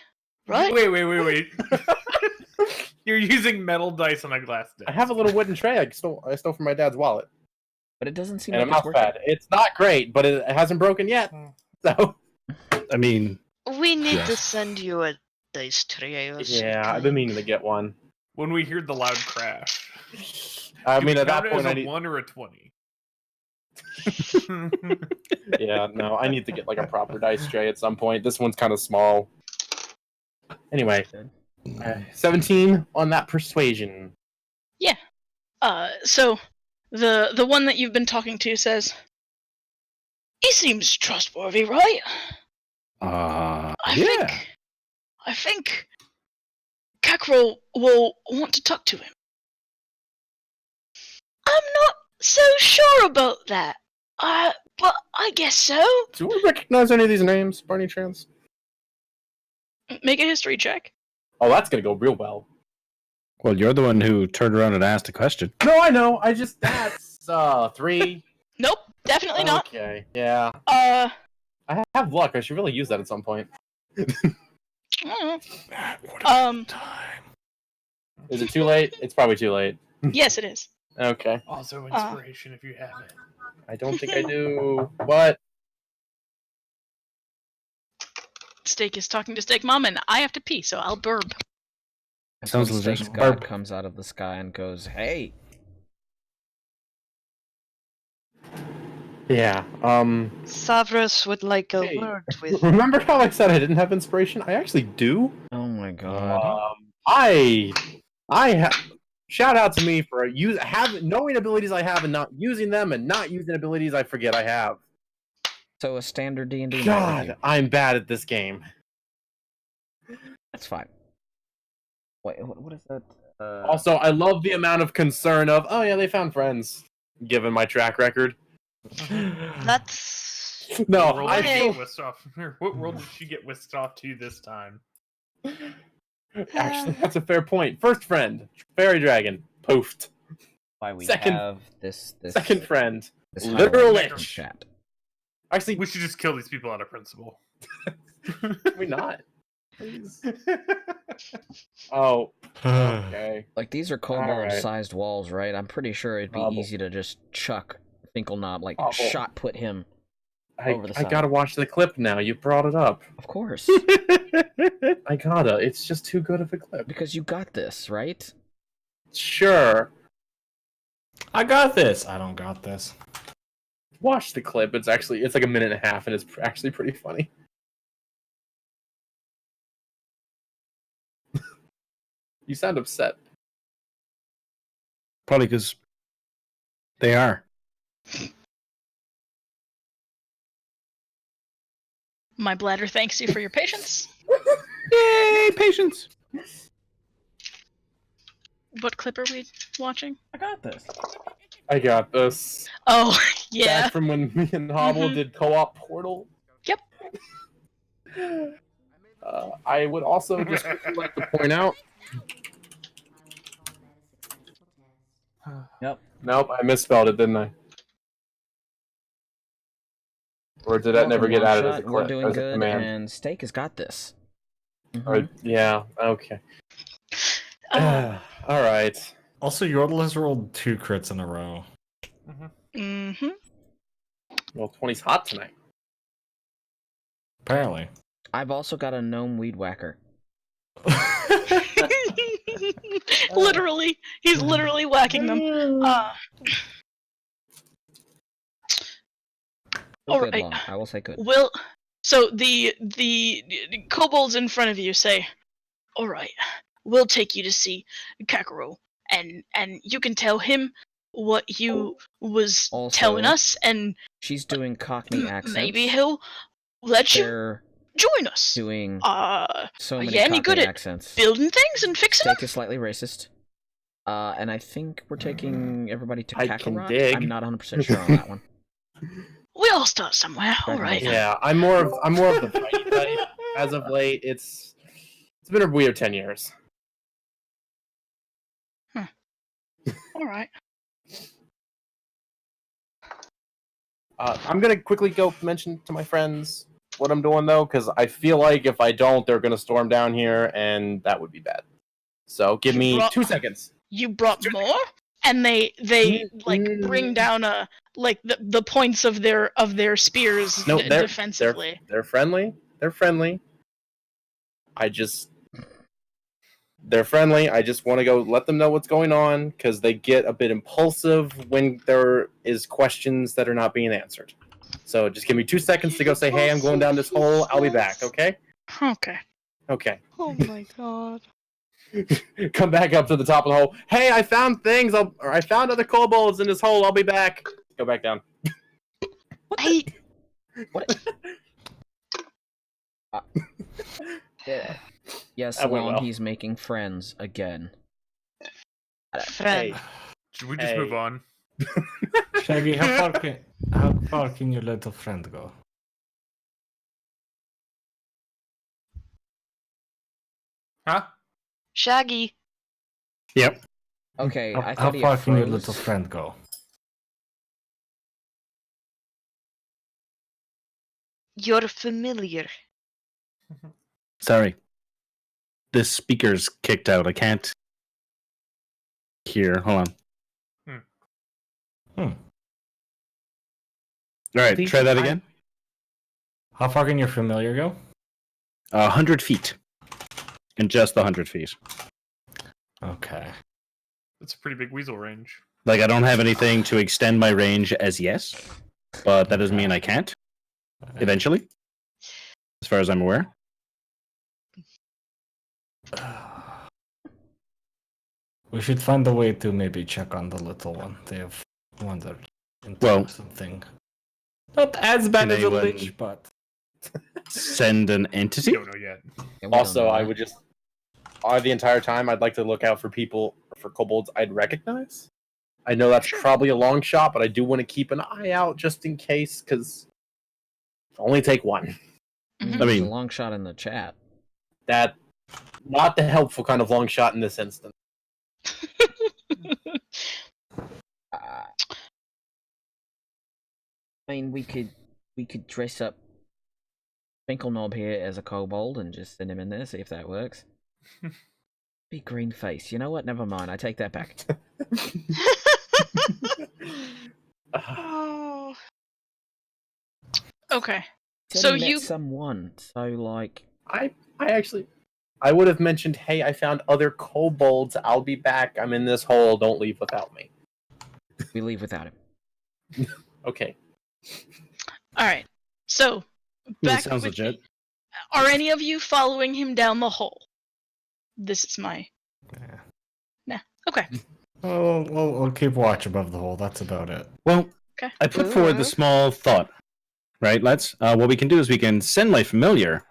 right? Wait. You're using metal dice on a glass desk. I have a little wooden tray I stole from my dad's wallet. But it doesn't seem And a like it's mouse working. pad. It's not great, but it hasn't broken yet. So, I mean, We need to Yes. send you a dice tray or something. yeah, I've been meaning to get one. When we hear the loud crash. I Do mean, we at that count it point, as I a need. 1 or a 20. Yeah, no, I need to get like a proper dice tray at some point. This one's kind of small. Anyway, 17 on that persuasion. So the one that you've been talking to says, he seems trustworthy, right? yeah. I think Cackrell will want to talk to him. I'm not so sure about that. But I guess so. Do we recognize any of these names, by any chance? Make a history check. Oh, that's gonna go real well. Well, you're the one who turned around and asked a question. No, I know. That's 3. Nope, definitely not. Okay, yeah. I I have luck. I should really use that at some point. don't know. Is it too late? It's probably too late. Yes, it is. Okay. Also inspiration if you have it. I don't think I do. What? Steak is talking to Steak Mom, and I have to pee, so I'll burp. Sounds Some legit. Steak God comes out of the sky and goes, "Hey." Yeah. Savras would like a Hey. word with. Remember how I said I didn't have inspiration? I actually do. Oh my god. I shout out to me for knowing abilities I have and not using them, and not using abilities I forget I have. So a standard D&D. God, I'm bad at this game. That's fine. Wait, what is that? Also, I love the amount of concern of, oh yeah, they found friends, given my track record. That's. No, What world I did she feel get whisked off? What world did she get whisked off to this time? actually that's a fair point. First friend, fairy dragon, poofed. Why we second- have this Second friend, this literal highlight in lich. chat. Actually, We should just kill these people out of principle. can we not? Please. Oh, okay. Like these are Alright. kobold-sized walls, right? I'm pretty sure it'd be Hobble. easy to just chuck Finkelknob, like Hobble. shot put him. Over the I side. gotta watch the clip now. You brought it up. Of course, I gotta. It's just too good of a clip. because you got this, right? Sure. I got this. I don't got this. Watch the clip. It's like a minute and a half, and it's actually pretty funny. You sound upset. Probably because they are. My bladder thanks you for your patience. Yay, patience! What clip are we watching? I got this. I got this. Oh, yeah. Back from when me and Hobble Mhm. did co-op Portal. Yep. I would also just quickly like to point out. Yep. Nope, I misspelled it, didn't I? Or did that never get Welcome, added One as a, Shot. We're clip, doing as a good, command? and Steak has got this. Or- yeah, okay. All right. Also, Yordle has rolled 2 crits in a row. Mm-hmm. Well, 20's hot tonight. Apparently. I've also got a gnome weed whacker. Literally, he's literally whacking them. All Good right. long. I will say good. Well, so the kobolds in front of you say, "All right, we'll take you to see Kakarot, and you can tell him what you was Also, telling us, and She's doing Cockney accents. maybe he'll let you They're join us. doing so Are many you any Cockney good at accents. building things and fixing them?" Steak is slightly racist. And I think we're taking everybody to I can Kakarot. dig. I'm not 100% sure on that one. We all start somewhere. All right. Yeah, I'm more of the fighty type. As of late, it's been a weird 10 years. All right. I'm gonna quickly go mention to my friends what I'm doing though, because I feel like if I don't, they're gonna storm down here, and that would be bad. So give me 2 seconds. You brought more, and they bring down the points of their spears No, defensively. They're friendly. They're friendly. They're friendly. I just want to go let them know what's going on because they get a bit impulsive when there is questions that are not being answered. So just give me 2 seconds to go say, "Hey, I'm going down this hole. I'll be back." Okay. Okay. Okay. Oh my god. Come back up to the top of the hole. "Hey, I found things. I found other kobolds in this hole. I'll be back." Go back down. I What? Yeah. Yes, That went Long, well. he's making friends again. friend. Hey. Should we just Hey. move on? Shaggy, how far can your little friend go? Huh? Shaggy. Yep. Okay, I How thought he far had can your froze. little friend go? You're familiar. Sorry. This speaker's kicked out. I can't hear. Hold on. All right, try that again. How far can your familiar go? 100 feet. And just 100 feet. Okay. That's a pretty big weasel range. Like, I don't have anything to extend my range as yet, but that doesn't mean I can't. Eventually. As far as I'm aware. We should find a way to maybe check on the little one. They have wandered into Well, something. Not as bad as a anyone- lich, but Send an We entity? don't know yet. Yeah, we don't Also, know I that. would just the entire time I'd like to look out for kobolds I'd recognize. I know that's probably a long shot, but I do want to keep an eye out just in case, because only take one. There's I mean- a long shot in the chat. That not the helpful kind of long shot in this instance. I mean, we could dress up Twinkle Knob here as a kobold and just send him in there, see if that works. Be green face. You know what? Never mind. I take that back. Oh. Okay. Said So he met you- someone. So like, I would have mentioned, "Hey, I found other kobolds. I'll be back. I'm in this hole. Don't leave without me." we leave without him. Okay. All right. So back sounds with legit. me. Are any of you following him down the hole? This is my. yeah. Nah. Okay. We'll keep watch above the hole. That's about it. Well, Okay. I put forward the small thought. Right, let's. What we can do is we can send my familiar,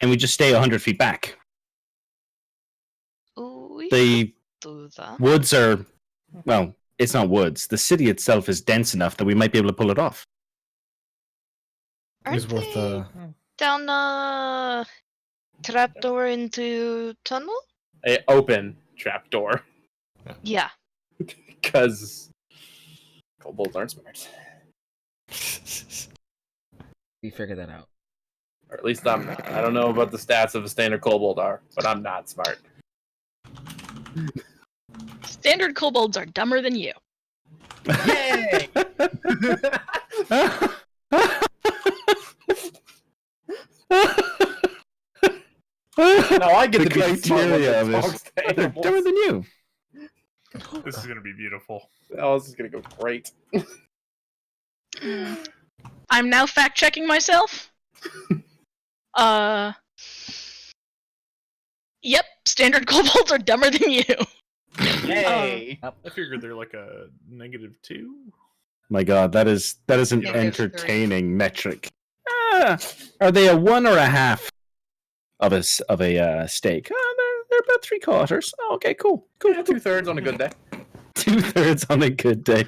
and we just stay 100 feet back. We The do that. woods are, well, it's not woods. The city itself is dense enough that we might be able to pull it off. Aren't It's worth they down a trapdoor into tunnel? A open trapdoor, Yeah. because kobolds aren't smart. We figured that out. Or at least I'm not. I don't know what the stats of a standard kobold are, but I'm not smart. Standard kobolds are dumber than you. Yay! No, I get the to be the smart one criteria that of it. talks to They're animals. dumber than you. This is gonna be beautiful. Oh, this is gonna go great. I'm now fact checking myself. Yep, standard kobolds are dumber than you. Yay! I figured they're like a -2. My God, that is an Negative entertaining metric. Are they a 1 or a half of a steak? They're about 3/4. Oh, okay, cool. Yeah, 2/3 on a good day. 2/3 on a good day.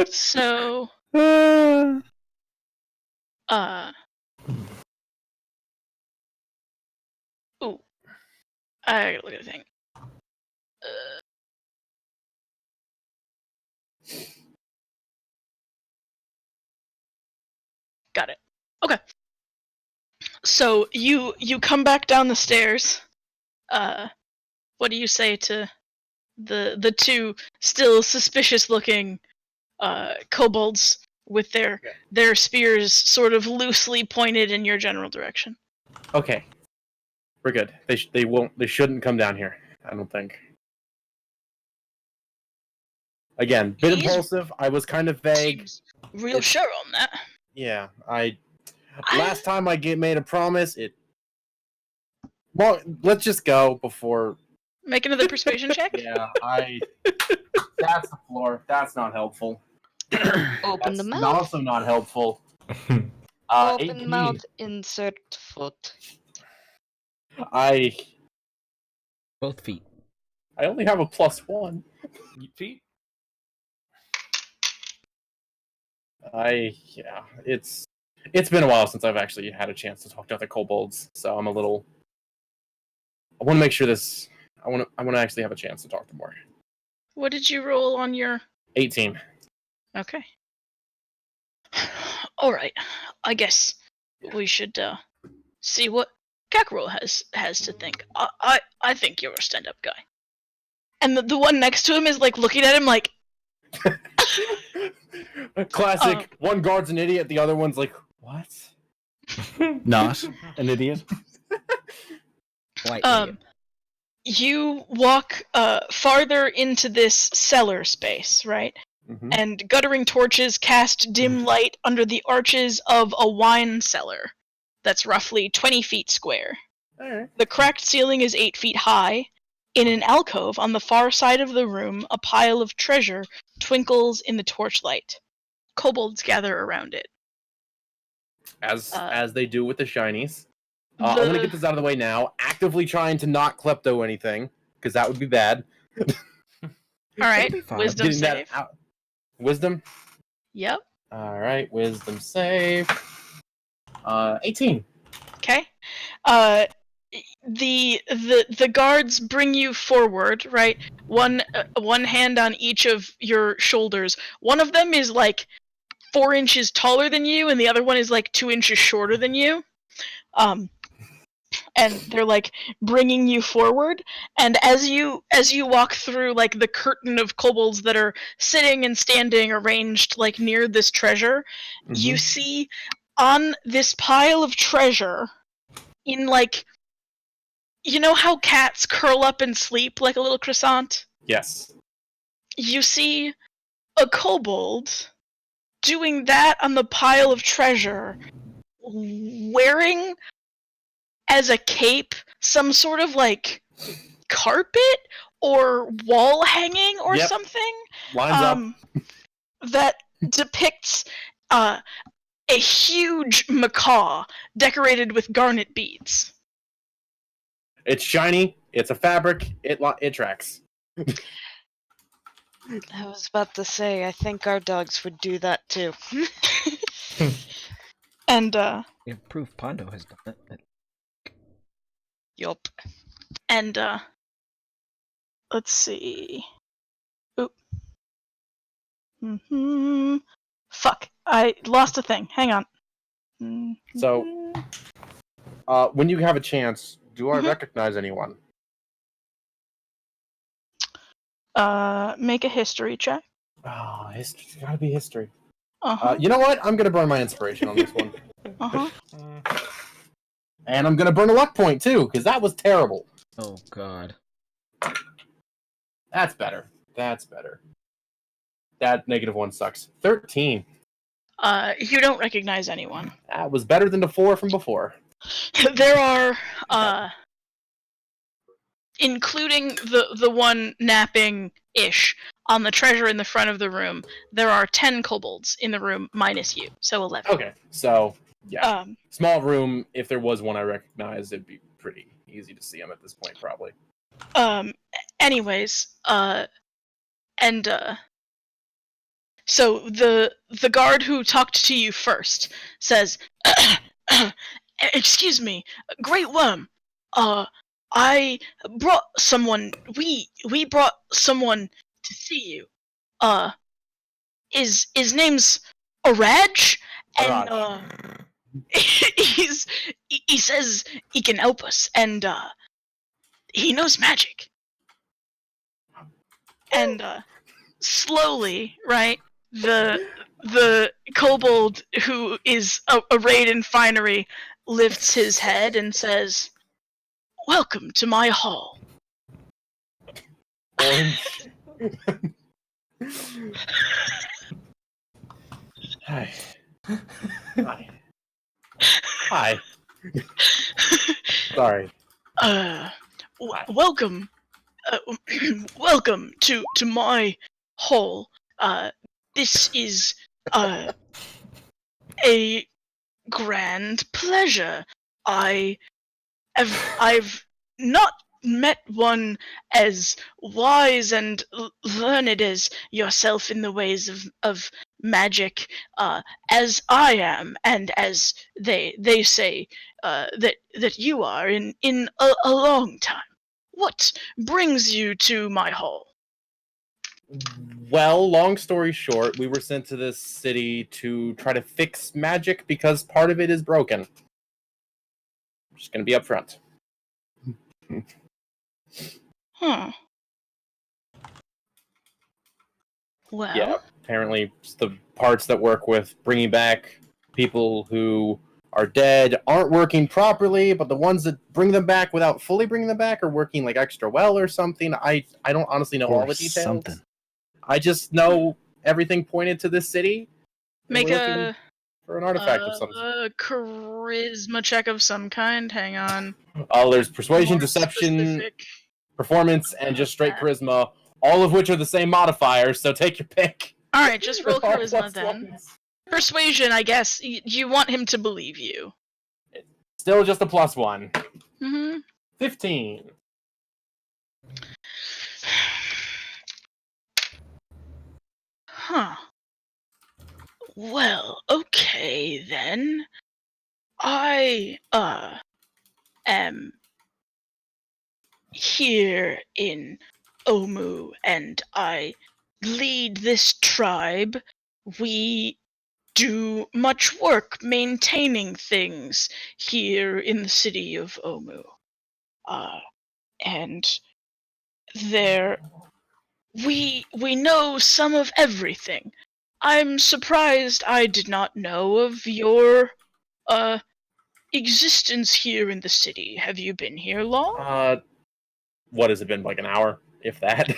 So, ooh, I gotta look at the thing. Got it. Okay. So you come back down the stairs. What do you say to the two still suspicious looking kobolds with their spears sort of loosely pointed in your general direction? Okay, we're good. They shouldn't come down here. I don't think. Again, bit He's- impulsive. I was kind of vague. Seems real sure on that. Yeah, last time I made a promise. Well, let's just go before. Make another persuasion check. Yeah, That's the floor. That's not helpful. Open the That's mouth. also not helpful. Open 18. mouth. Insert foot. Both feet. I only have a +1. Feet. Yeah, it's been a while since I've actually had a chance to talk to other kobolds, so I'm a little. I want to make sure this. I want to actually have a chance to talk to more. What did you roll on your? 18. Okay. All right. I guess we should see what Kakarot has to think. I think you're a stand-up guy. And the one next to him is like looking at him like. Classic. One guard's an idiot. The other one's like, what? Not an idiot. White idiot. You walk farther into this cellar space, right? Mm-hmm. And guttering torches cast dim light under the arches of a wine cellar that's roughly 20 feet square. Alright. The cracked ceiling is 8 feet high. In an alcove on the far side of the room, a pile of treasure twinkles in the torchlight. Kobolds gather around it. As they do with the shinies. I'm gonna get this out of the way now. Actively trying to not klepto anything, because that would be bad. Alright, fine. wisdom Getting that save. out. Wisdom? Yep. Alright, wisdom save. 18. Okay. The guards bring you forward, right? One hand on each of your shoulders. One of them is like 4 inches taller than you, and the other one is like 2 inches shorter than you. And they're like bringing you forward. And as you walk through like the curtain of kobolds that are sitting and standing arranged like near this treasure, you see on this pile of treasure, in like, you know how cats curl up and sleep like a little croissant? Yes. You see a kobold doing that on the pile of treasure, wearing as a cape some sort of like carpet or wall hanging or Yep. something. Lines up. That depicts a huge macaw decorated with garnet beads. It's shiny. It's a fabric. It tracks. I was about to say, I think our dogs would do that too. And We have proof Pondo has done it. But Yup. and let's see. Oop. Fuck. I lost a thing. Hang on. So, when you have a chance, do I recognize anyone? Make a history check. Oh, history. It's gotta be history. Uh-huh. You know what? I'm gonna burn my inspiration on this one, Uh-huh. and I'm gonna burn a luck point too, because that was terrible. Oh god. That's better. That's better. That -1 sucks. 13. You don't recognize anyone. That was better than the 4 from before. There are, including the one napping-ish on the treasure in the front of the room, there are 10 kobolds in the room minus you, so 11. Okay, so yeah, Um, small room. If there was one I recognized, it'd be pretty easy to see him at this point, probably. anyways, so the guard who talked to you first says, "Excuse me, Great Worm. I brought someone. We brought someone to see you. His name's Araj, and he says he can help us, and he knows magic." And slowly, right, the kobold who is arrayed in finery lifts his head and says, "Welcome to my hall." Orange. Hi. Hi. Hi. Sorry. Welcome, welcome to my hall. This is a grand pleasure. I've not met one as wise and learned as yourself in the ways of magic as I am, and as they say that you are in a long time. What brings you to my hall? Well, long story short, we were sent to this city to try to fix magic because part of it is broken. I'm just gonna be upfront. Huh. Well. Yeah, apparently the parts that work with bringing back people who are dead aren't working properly, but the ones that bring them back without fully bringing them back are working like extra well or something. I don't honestly know all the details. Something. I just know everything pointed to this city. Make We're looking for an artifact of some a charisma check of some kind. Hang on. there's persuasion, More deception, specific. performance, and just straight charisma, all of which are the same modifiers, so take your pick. Alright, just roll They're all charisma then. +1s. Persuasion, I guess. You want him to believe you. Still just a +1. Mm-hmm. 15. Huh. Well, okay then. I am here in Omu, and I lead this tribe. We do much work maintaining things here in the city of Omu. And there we know some of everything. I'm surprised I did not know of your existence here in the city. Have you been here long? What has it been, like an hour, if that?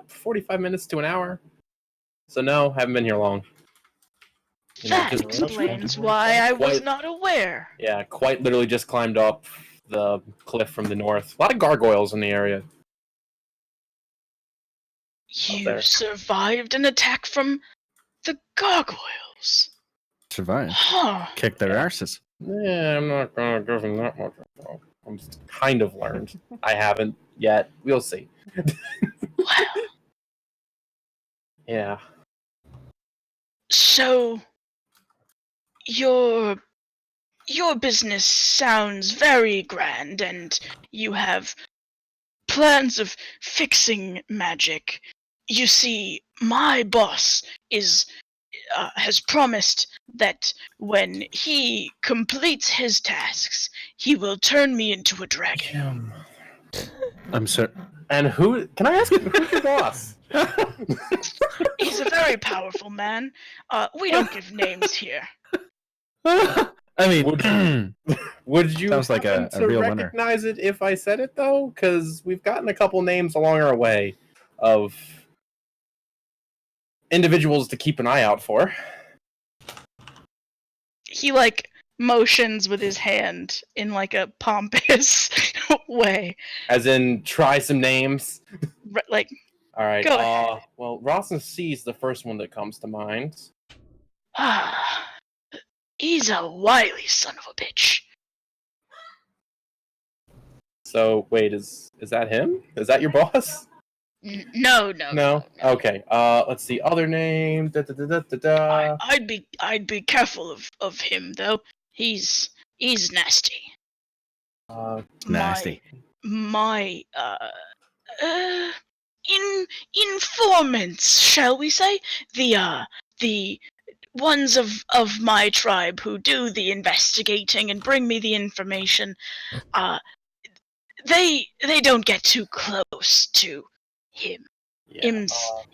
45 minutes to an hour. So no, haven't been here long. That explains why I was not aware. Yeah, quite literally just climbed up the cliff from the north. A lot of gargoyles in the area. You survived an attack from the gargoyles. Survived. Huh. Kicked their arses. Yeah, I'm not gonna give him that much. I'm kind of learned. I haven't yet. We'll see. Well. Yeah. So, your business sounds very grand, and you have plans of fixing magic. You see, my boss has promised that when he completes his tasks, he will turn me into a dragon. I'm sorry. And who? Can I ask who's your boss? He's a very powerful man. We don't give names here. I mean, Would you Sounds like happen a to real winner. recognize it if I said it though? Because we've gotten a couple names along our way of individuals to keep an eye out for. He like motions with his hand in like a pompous way. As in, try some names. Like, All right. Go ahead. Well, Ross and C is the first one that comes to mind. he's a wily son of a bitch. So wait, is that him? Is that your boss? No. Okay. Let's see. Other name. I'd be careful of him though. He's nasty. nasty. My informants, shall we say? The ones of my tribe who do the investigating and bring me the information, they don't get too close to him. Yeah,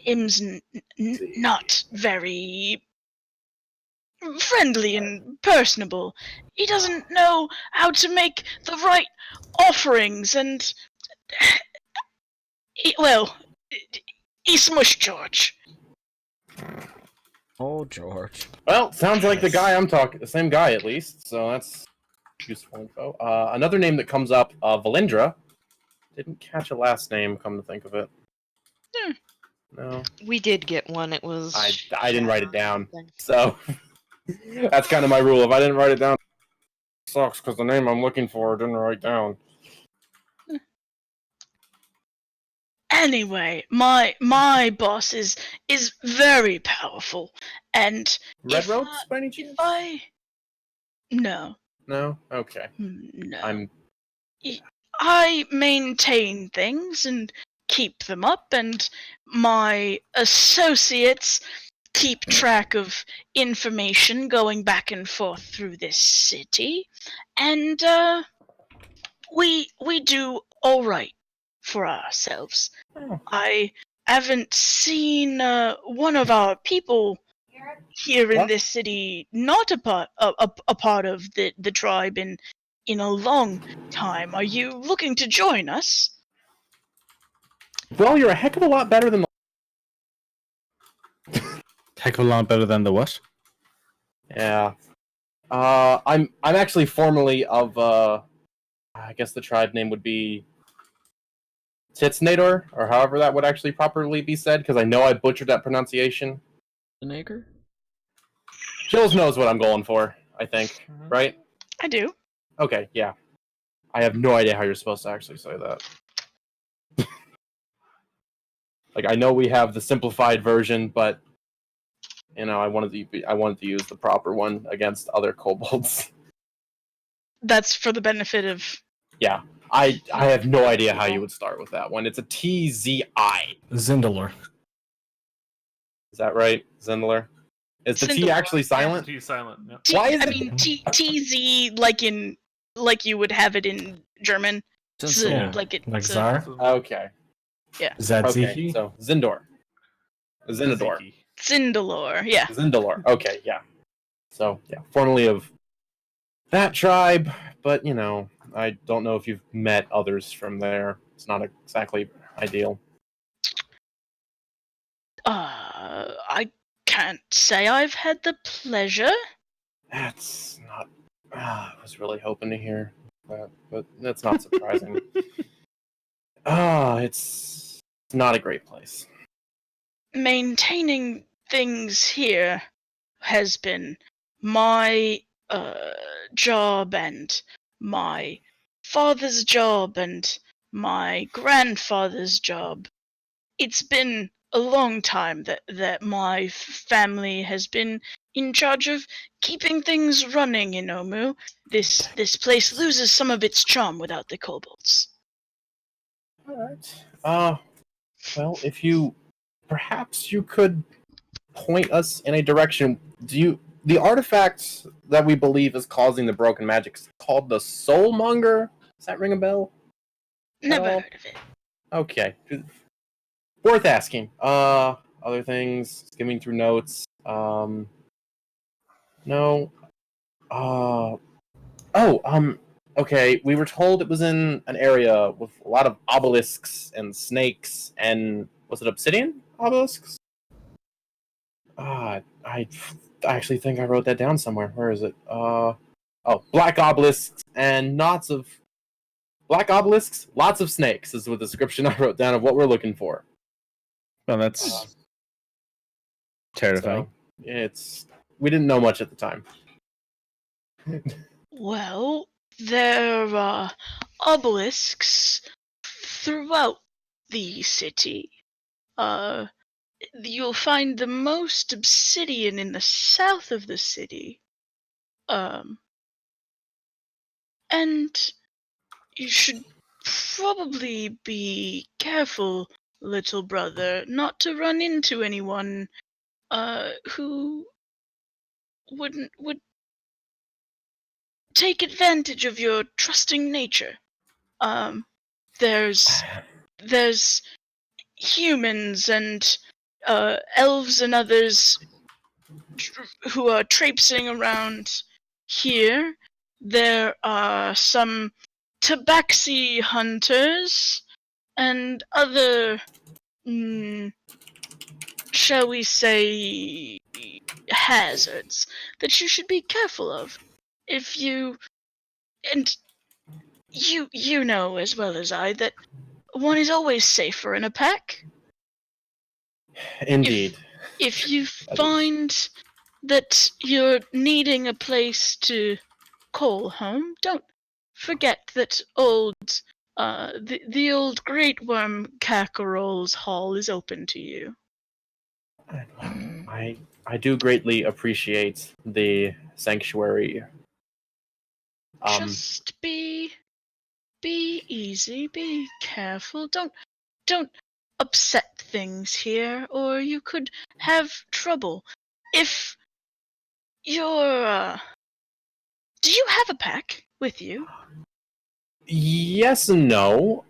Im's not very friendly and personable. He doesn't know how to make the right offerings, and he smushed George. Oh, George. Well, sounds like the same guy at least. So that's useful info. Another name that comes up, Valindra. Didn't catch a last name. Come to think of it. No, We did get one. It was. I didn't write it down. So that's kind of my rule. If I didn't write it down, it sucks because the name I'm looking for I didn't write down. Anyway, my boss is very powerful, and Red if Ropes, by any chance? No. No. Okay. No. I maintain things and keep them up, and my associates keep track of information going back and forth through this city, and we do all right for ourselves. I haven't seen one of our people here in this city not a part of the tribe in a long time. Are you looking to join us? Well, you're a heck of a lot better than. Heck of a lot better than the what? Yeah. I'm actually formerly of I guess the tribe name would be Titsnator, or however that would actually properly be said, because I know I butchered that pronunciation. The nigger? Jules knows what I'm going for, I think, right? I do. Okay, yeah. I have no idea how you're supposed to actually say that. Like, I know we have the simplified version, but I wanted to use the proper one against other kobolds. That's for the benefit of. Yeah, I have no idea how you would start with that one. It's a TZI. Zindalor. Is that right, Zindler? Is the T Zindalor. actually silent? T silent. Yeah. Why is I it- mean TZ like you would have it in German. Since Yeah. Like Like Czar? Okay. Is that Okay. Ziki? So Zindor. Zinador. Ziki. Zindalor, yeah. Zindalor. Okay, yeah. So yeah, formerly of that tribe, but I don't know if you've met others from there. It's not exactly ideal. I can't say I've had the pleasure. That's not. I was really hoping to hear that, but that's not surprising. It's not a great place. Maintaining things here has been my job, and my father's job, and my grandfather's job. It's been a long time that my family has been in charge of keeping things running in Omu. This place loses some of its charm without the kobolds. Alright. Well, if perhaps you could point us in a direction. The artifact that we believe is causing the broken magic is called the Soulmonger? Does that ring a bell? Never Oh. heard of it. Okay. Worth asking. Other things. Skimming through notes. No. Okay. We were told it was in an area with a lot of obelisks and snakes and was it obsidian obelisks? I actually think I wrote that down somewhere. Where is it? Black obelisks and lots of snakes is the description I wrote down of what we're looking for. Well, that's terrifying. So, we didn't know much at the time. Well, there are obelisks throughout the city. You'll find the most obsidian in the south of the city. And you should probably be careful, little brother, not to run into anyone who would take advantage of your trusting nature. There's humans and elves and others who are traipsing around here. There are some tabaxi hunters and other, shall we say, hazards that you should be careful of. If you know as well as I that one is always safer in a pack. Indeed. If you find that you're needing a place to call home, don't forget that the old Great Worm Cackerel's Hall is open to you. I do greatly appreciate the sanctuary. Just be easy, be careful. Don't upset things here, or you could have trouble. If you're do you have a pack with you? Yes and no.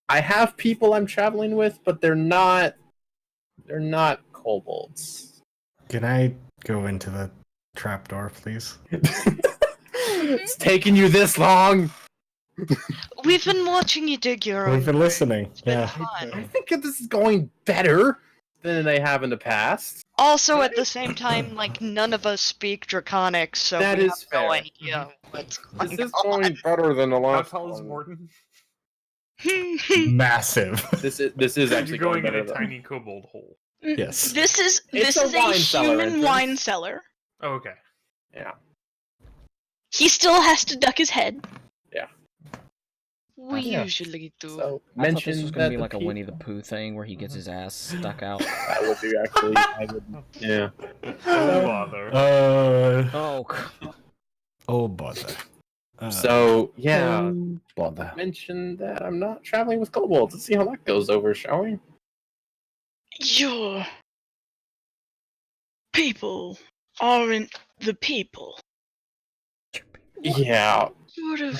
I have people I'm traveling with, but they're not kobolds. Can I go into the trapdoor, please? It's taking you this long. We've been watching you dig your own. We've been listening. It's been Yeah. fun. I think this is going better than they have in the past. Also, at the same time, like, none of us speak Draconic, so That we is have no fair. idea what's going This is on. going better than the How last tall is one. Morton? Massive. This is actually You're going in better a though. tiny kobold hole. Yes. This is It's a a wine cellar human entrance. wine cellar. Oh, okay. Yeah. He still has to duck his head. We Yeah. usually do. So I thought mention this was gonna that be the like a pe- Winnie the Pooh thing where he gets his ass stuck out. That would be actually. I would. Yeah. Oh, bother. Oh bother. So yeah. Bother. Mention that I'm not traveling with kobolds. Let's see how that goes over, shall we? Your people aren't the people. Yeah. Sort of.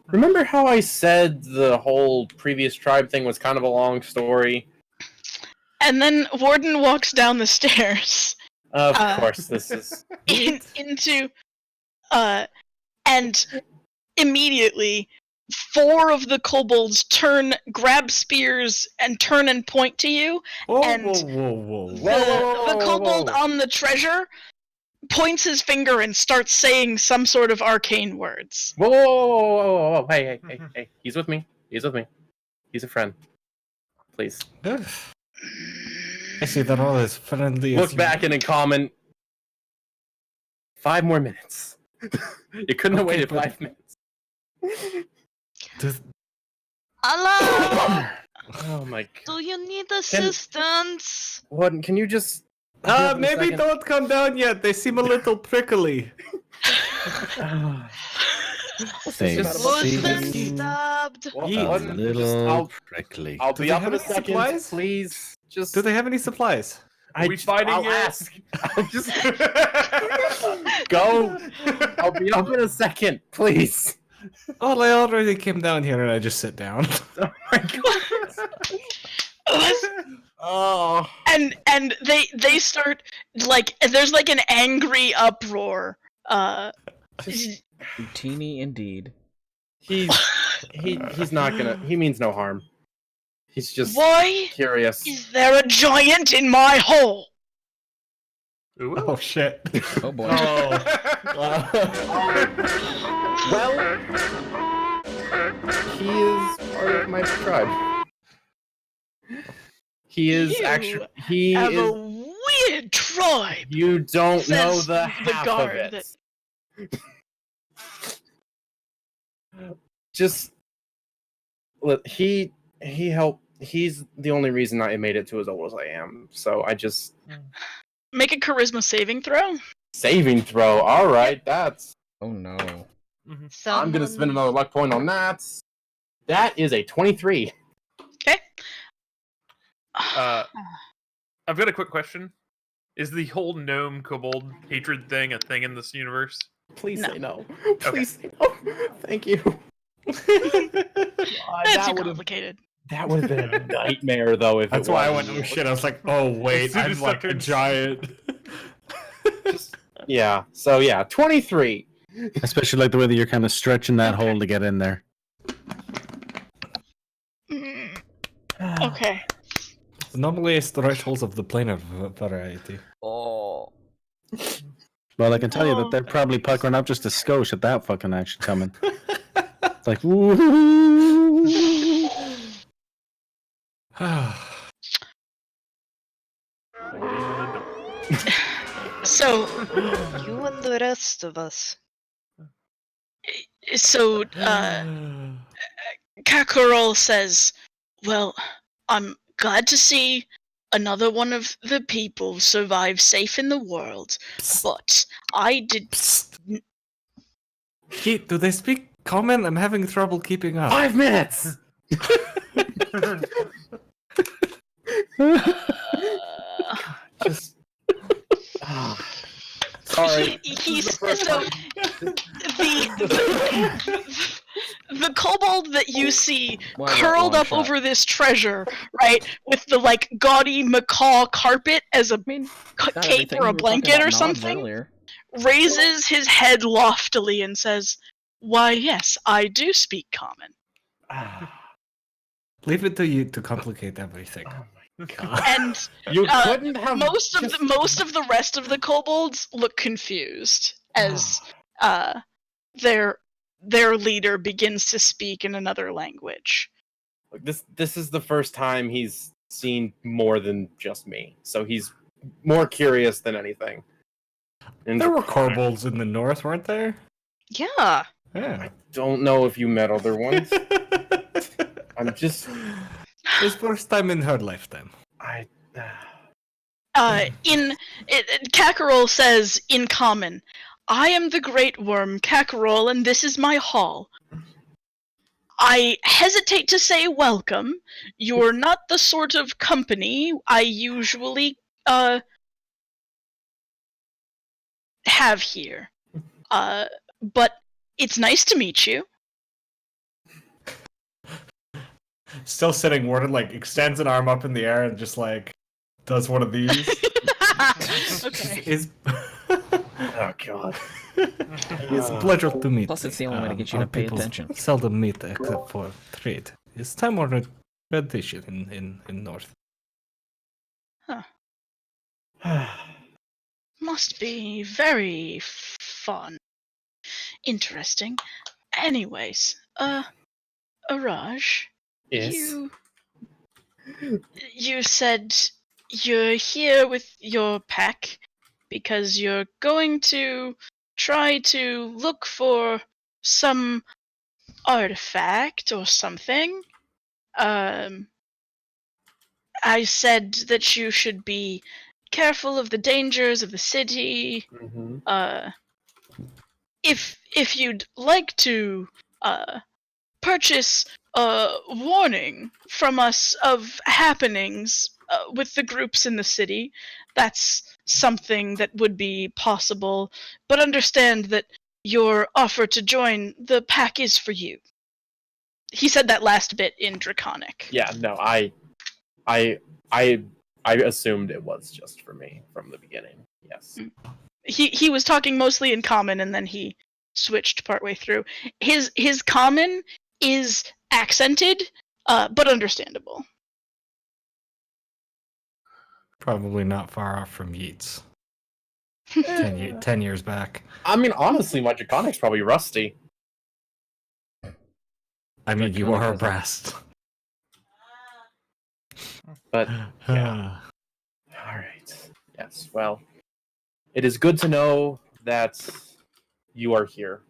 Remember how I said the whole previous tribe thing was kind of a long story? And then Warden walks down the stairs Of course, this is. into and immediately 4 of the kobolds grab spears and turn and point to you. Whoa, and whoa. The kobold on the treasure points his finger and starts saying some sort of arcane words. Whoa. Hey. He's with me. He's a friend. Please. I see that all is friendly. Look back and comment. 5 more minutes. You couldn't have Okay, waited but- 5 minutes. Hello! Oh my god. Do you need assistance? What? Can you just? give me a Maybe second? don't come down yet. They seem a little prickly. They just- Was them seem stabbed? Yeah. a What? little prickly. I'll Do be they up have in a any second. supplies? Please, just. Do they have any supplies? Are we fighting I'll yet? ask. I'll just go. I'll be up in a second, please. Oh, I already came down here and I just sit down. Oh my god. Oh. And they start like there's like an angry uproar. Teeny indeed. He's not gonna. He means no harm. He's just Why curious. is there a giant in my hole? Ooh. Oh shit. Oh boy. Well, he is part of my tribe. He is You actually. He have is. a weird tribe. You don't know Says the the half guard of it. Just look, he helped. He's the only reason I made it to as old as I am. So I just Make a charisma saving throw. saving throw. All right, that's. Oh no. I'm gonna spend another luck point on that. That is a 23. Okay. I've got a quick question. Is the whole gnome kobold hatred thing a thing in this universe? Please No. say no. Please say no. Thank you. That's that too would have complicated. been a nightmare though. If That's it why I was. went, oh shit. I was like, oh wait, As soon I'm as like that a turns- giant. Yeah. So yeah, 23. Especially like the way that you're kind of stretching that hole to get in there. Mm, okay. Normally it's the right holes of the planar variety. Oh. Well, I can tell you that they're probably puckering up just a skosh at that fucking action coming. It's like, woo. So You and the rest of us. Kakarol says, "Well, I'm glad to see another one of the people survive safe in the world, but I did." Keith, do they speak common? I'm having trouble keeping up. 5 minutes. Just. Sorry. He's so the kobold that you see Why not curled one up shot? over this treasure, right, with the like gaudy macaw carpet as a Not cape everything. or We a were talking blanket about or nods something, earlier. raises his head loftily and says, "Why, yes, I do speak common." Leave it to you to complicate everything. And You couldn't have most of just- the rest of the kobolds look confused as their leader begins to speak in another language. Like, this is the first time he's seen more than just me, so he's more curious than anything. And There were kobolds in the north, weren't there? Yeah. Yeah. don't know if you met other ones. I'm just It's first time in her lifetime. Kakarol says in common, "I am the Great Worm, Kakarol, and this is my hall. I hesitate to say welcome. You're not the sort of company I usually have here. But it's nice to meet you." Still sitting, Warden like extends an arm up in the air and just like does one of these. Okay. Is Oh god. it's a pleasure to meet. Plus, it's the only way to get you Our to pay peoples attention. Seldom meet except for trade. It's time-honored tradition in North. Must be very fun. Interesting. Anyways, Araj, Yes. you said you're here with your pack because you're going to try to look for some artifact or something. I said that you should be careful of the dangers of the city. Mhm. If you'd like to purchase a warning from us of happenings with the groups in the city, that's something that would be possible. But understand that your offer to join the pack is for you. He said that last bit in Draconic. Yeah, no, I assumed it was just for me from the beginning. Yes. He was talking mostly in common, and then he switched partway through. His common is accented, but understandable. Probably not far off from Yeats. 10 years back. I mean, honestly, my Draconic's probably rusty. I mean, you Draconic are has a- abreast. But yeah. All right. Yes. Well, it is good to know that you are here.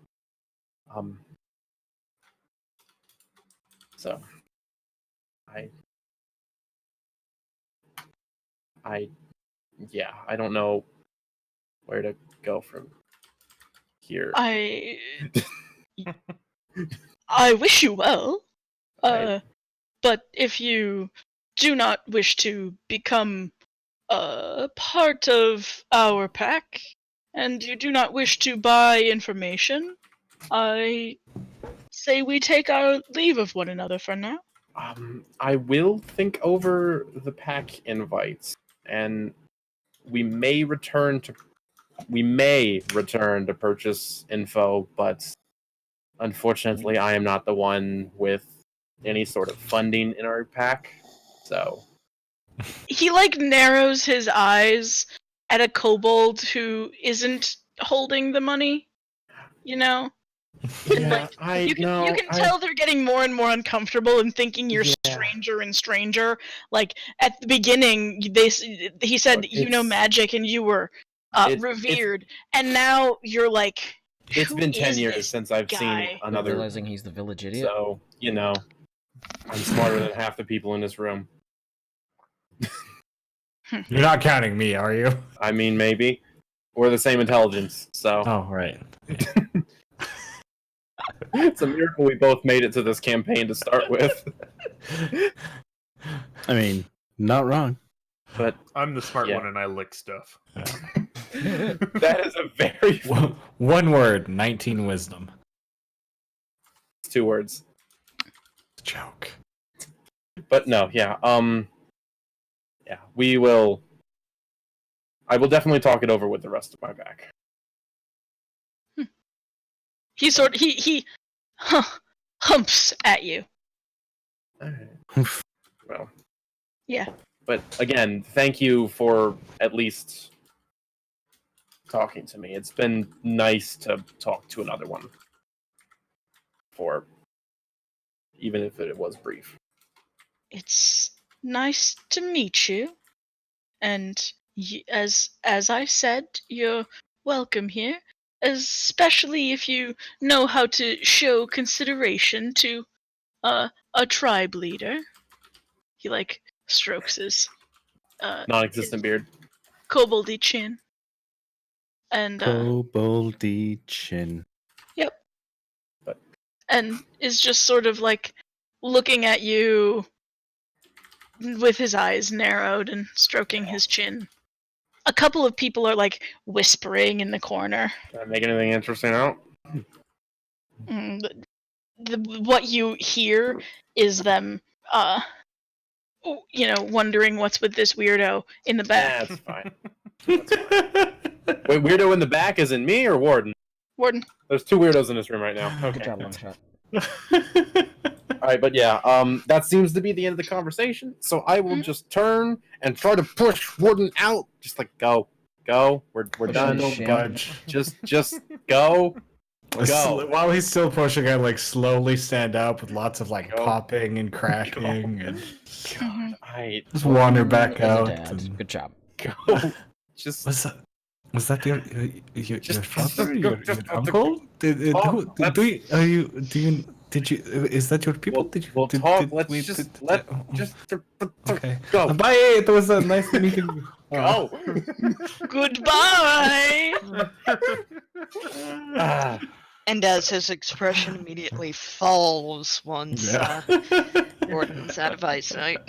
So, I don't know where to go from here. I wish you well. Right. But if you do not wish to become part of our pack, and you do not wish to buy information, I say we take our leave of one another for now. I will think over the pack invites, and we may return to purchase info, but unfortunately, I am not the one with any sort of funding in our pack. So He narrows his eyes at a kobold who isn't holding the money, And you can tell they're getting more and more uncomfortable and thinking you're stranger and stranger. Like at the beginning, he said you know magic and you were revered, and now you're like. It's been 10 is years this since I've guy? seen another. Realizing he's the village idiot. So I'm smarter than half the people in this room. You're not counting me, are you? I mean, maybe we're the same intelligence. So Oh, right. it's a miracle we both made it to this campaign to start with. I mean, not wrong. But I'm the smart one and I lick stuff. that is a very One word, 19 wisdom. 2 words. Joke. But no, yeah. We will. I will definitely talk it over with the rest of my pack. He humps at you. Well. Yeah. But again, thank you for at least talking to me. It's been nice to talk to another one. Even if it was brief. It's nice to meet you, and as I said, you're welcome here, especially if you know how to show consideration to a tribe leader. He strokes his Non-existent beard. koboldy chin, and Koboldy chin. Yep. But and is just sort of looking at you with his eyes narrowed and stroking his chin. A couple of people are whispering in the corner. Can I make anything interesting out? What you hear is them, wondering what's with this weirdo in the back. That's fine. That's fine. Wait, weirdo in the back is in me or Warden? Warden. There's 2 weirdos in this room right now. Okay. Good job, long shot. Alright, but yeah, that seems to be the end of the conversation. So I will just turn and try to push Warden out. Just go. We're done. Don't budge. Just go. Go. While he's still pushing, I slowly stand up with lots of popping and cracking and just wander back out. And... Good job. Go. Just was that your father? Your uncle? Did you? Is that your people? We'll talk. Okay. Go. Bye. It was a nice meeting you. Go. Goodbye. And as his expression immediately falls once Gordon's out of eyesight.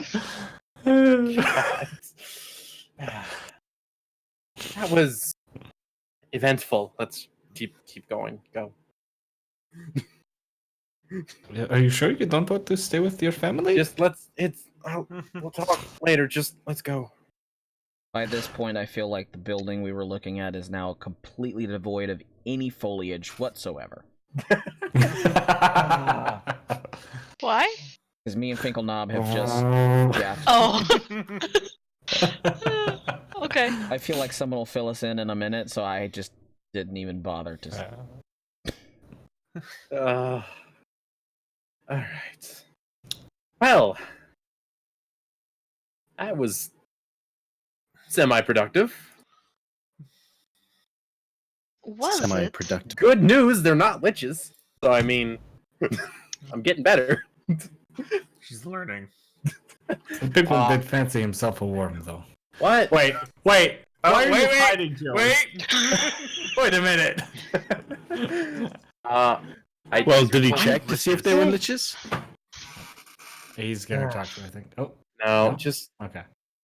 That was eventful. Let's keep going. Go. Are you sure you don't want to stay with your family? Just we'll talk later. Just let's go. By this point, I feel like the building we were looking at is now completely devoid of any foliage whatsoever. Why? Because me and Finkelknob have just... Yeah. Oh. Okay. I feel like someone will fill us in a minute, so I just didn't even bother to... Alright. Well, that was semi-productive. Was it? Semi-productive. Good news, they're not liches. So, I mean, I'm getting better. She's learning. People did fancy himself a worm, though. What? Wait. Why are you wait, hiding, Joe? Wait! Wait a minute. Well, did he check to see if they were liches? He's gonna talk to me, I think. Oh, No, No? just okay.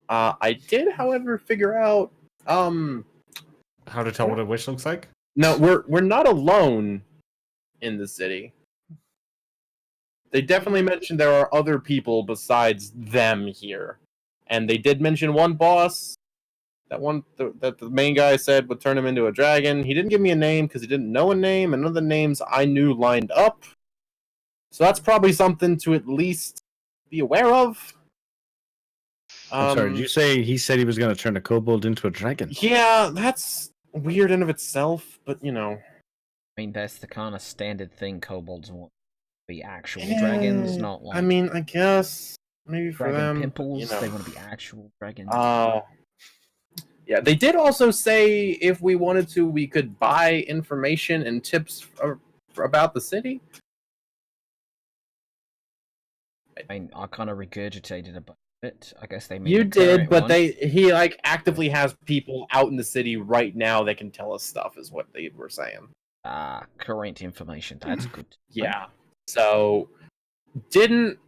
I did, however, figure out How to tell what a wish looks like? no, we're not alone in the city. They definitely mentioned there are other people besides them here. And they did mention one boss. That the main guy said would turn him into a dragon. He didn't give me a name because he didn't know a name, and none of the names I knew lined up. So that's probably something to at least be aware of. I'm sorry, did you say he said he was going to turn a kobold into a dragon? Yeah, that's weird in of itself, but you know. I mean, that's the kind of standard thing kobolds want. Be actual Yeah, dragons, not like I mean, I guess maybe for dragon them, pimples. you know. They want to be actual dragons. Yeah, they did also say if we wanted to, we could buy information and tips about the city. I mean, I kind of regurgitated about it. I guess they mean You the did, current but one. he like actively has people out in the city right now that can tell us stuff, is what they were saying. Current information. That's good. Yeah. So didn't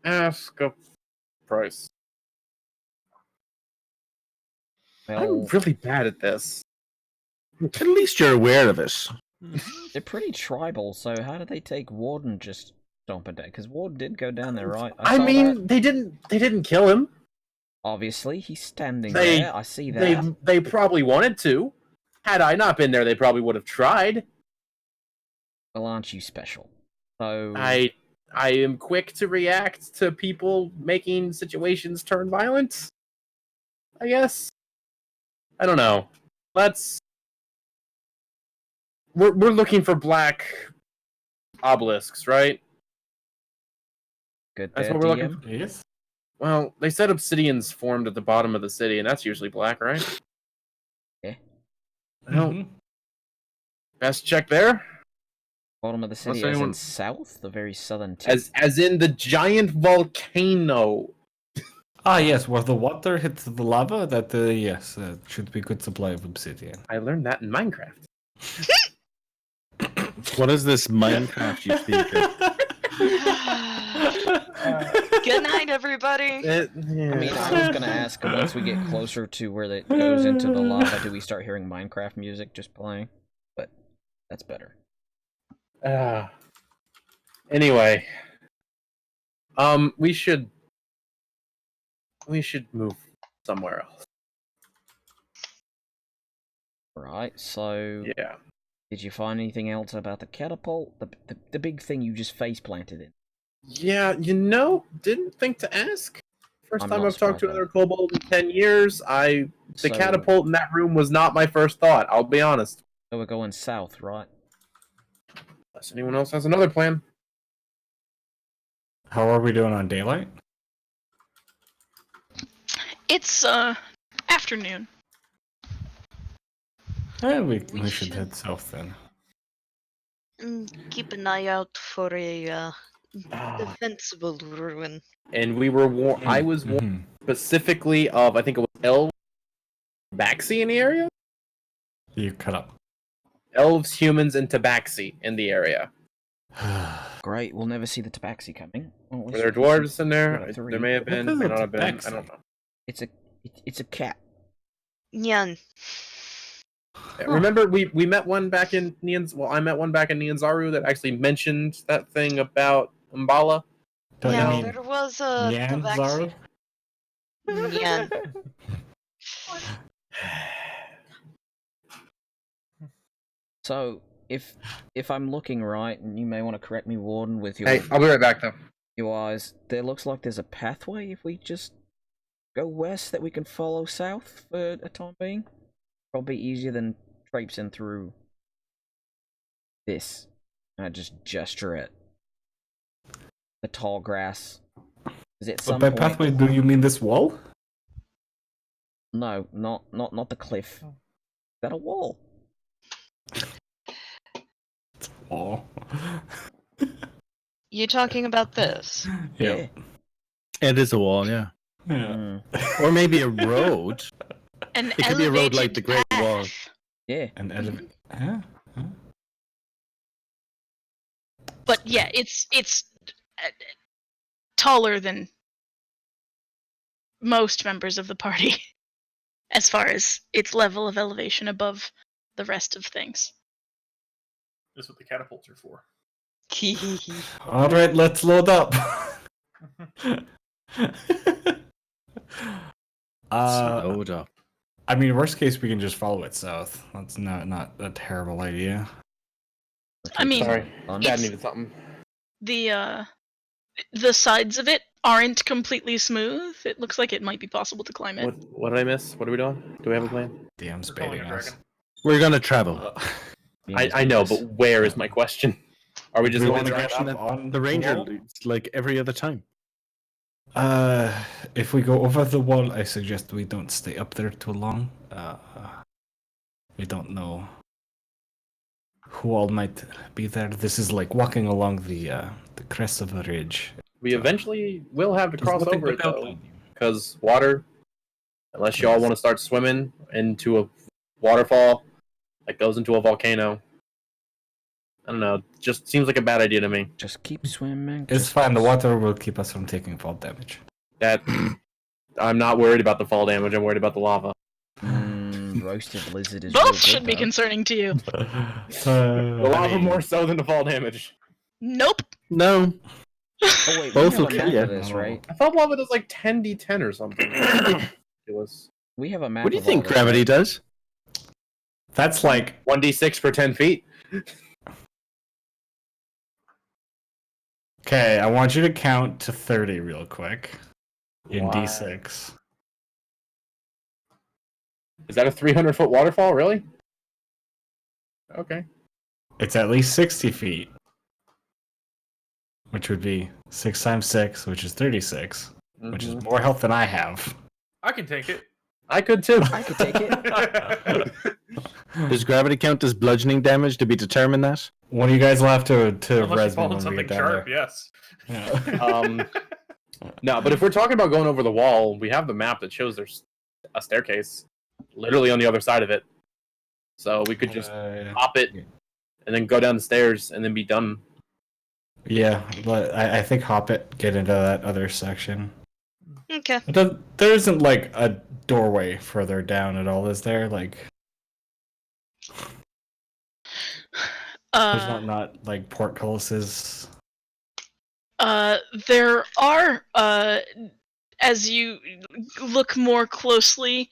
ask a price. Well, I'm really bad at this. At least you're aware of it. they're pretty tribal, so how did they take Warden just stomping down? Because Warden did go down there, right? I saw mean, that. they didn't kill him. Obviously, he's standing They- there. I see that. They probably wanted to. Had I not been there, they probably would have tried. Well, aren't you special? So I am quick to react to people making situations turn violent. I guess. I don't know. We're looking for black obelisks, right? good That's there, what we're DM. looking for. Yes. Well, they said obsidians formed at the bottom of the city, and that's usually black, right? Yeah. Well, Mhm. best check there. Bottom of the city, Unless as in anyone- south, the very southern tip. As in the giant volcano. Ah, yes, where the water hits the lava, that, yes, should be good supply of obsidian. I learned that in Minecraft. What is this Minecraft you speak of? Good night, everybody. I mean, I was gonna ask, once we get closer to where it goes into the lava, do we start hearing Minecraft music just playing? But that's better. Anyway, we should move somewhere else. Right, so Yeah. did you find anything else about the catapult? The big thing you just face planted in. Yeah, didn't think to ask. First I'm time not I've talked to surprised by another kobold in 10 years. The So- catapult in that room was not my first thought, I'll be honest. So we're going south, right? Unless anyone else has another plan. How are we doing on daylight? It's afternoon. We We should should- head south then. Keep an eye out for a Ah, defensible ruin. and we were I was warned Mhm. specifically of, I think it was elves, Tabaxi in the area? You cut up. Elves, humans, and Tabaxi in the area. Great, we'll never see the tabaxi coming. Oh, Were there dwarves in there? Yeah, three. There may have been, What is may a not have been. I Tabaxi? don't know. It's a cat. Nyan. Remember, we met one back in I met one back in Nianzaru that actually mentioned that thing about Umbala. Don't you Yeah, mean there was a Yan vaccine. Zaru? Yan. So, if I'm looking right, and you may want to correct me, Warden, with your Hey, I'll be right back though. your eyes, there looks like there's a pathway if we just go west that we can follow south for a time being. Probably easier than traipsing through this. And I just gesture at the tall grass. Is it But some by point... pathway, do you mean this wall? No, not the cliff. Is that a wall? Wall. You talking about this? Yeah. It is a wall, yeah. Yeah. Mm, Or maybe a road. An It could be a road like the Great path. Wall. yeah. An elevator. Huh? But yeah, it's taller than most members of the party as far as its level of elevation above the rest of things. That's what the catapults are for. All right, let's load up. Load up. I mean, worst case, we can just follow it south. That's not a terrible idea. I mean, Sorry, On- Dad It's- needed something. The sides of it aren't completely smooth. It looks like it might be possible to climb it. What did I miss? What are we doing? Do we have a plan? Damn, We're calling spading a us. dragon. We're gonna travel. I know, but where is my question? Are we just We going wanna to get drive up up? on The ranger wall? leads like every other time. If we go over the wall, I suggest we don't stay up there too long. We don't know who all might be there. This is like walking along the crest of a ridge. We eventually will have to There's cross nothing over it but though, outline. because water. Unless y'all want to start swimming into a waterfall that goes into a volcano. I don't know. Just seems like a bad idea to me. Just keep swimming. It's just fine. The water will keep us from taking fall damage. That I'm not worried about the fall damage. I'm worried about the lava. Roasted lizard is real Both good, should be though. concerning to you. The lava more so than the fall damage. Nope. No. Oh wait, Both we will have a kill map ya. of this, right? I thought lava does like 10d10 or something. It was We have a map. What do you of all think this, gravity right? does? That's like 1d6 for 10 feet. okay. I want you to count to 30 real quick in Why? D6. Is that a 300-foot waterfall? Really? Okay. It's at least 60 feet, which would be 6 times 6, which is 36, which is Mhm. more health than I have. I can take it. I could too. I could take it. Does gravity count as bludgeoning damage to be determined that? One of you guys will have to Unless you res me fall on when we something get down sharp, there. yes. Yeah. No, but if we're talking about going over the wall, we have the map that shows there's a staircase literally on the other side of it. So we could just hop it and then go down the stairs and then be done. Yeah, but I think hop it, get into that other section. Okay. There isn't like a doorway further down at all, is there? Like, there's not like portcullises. There are, as you look more closely,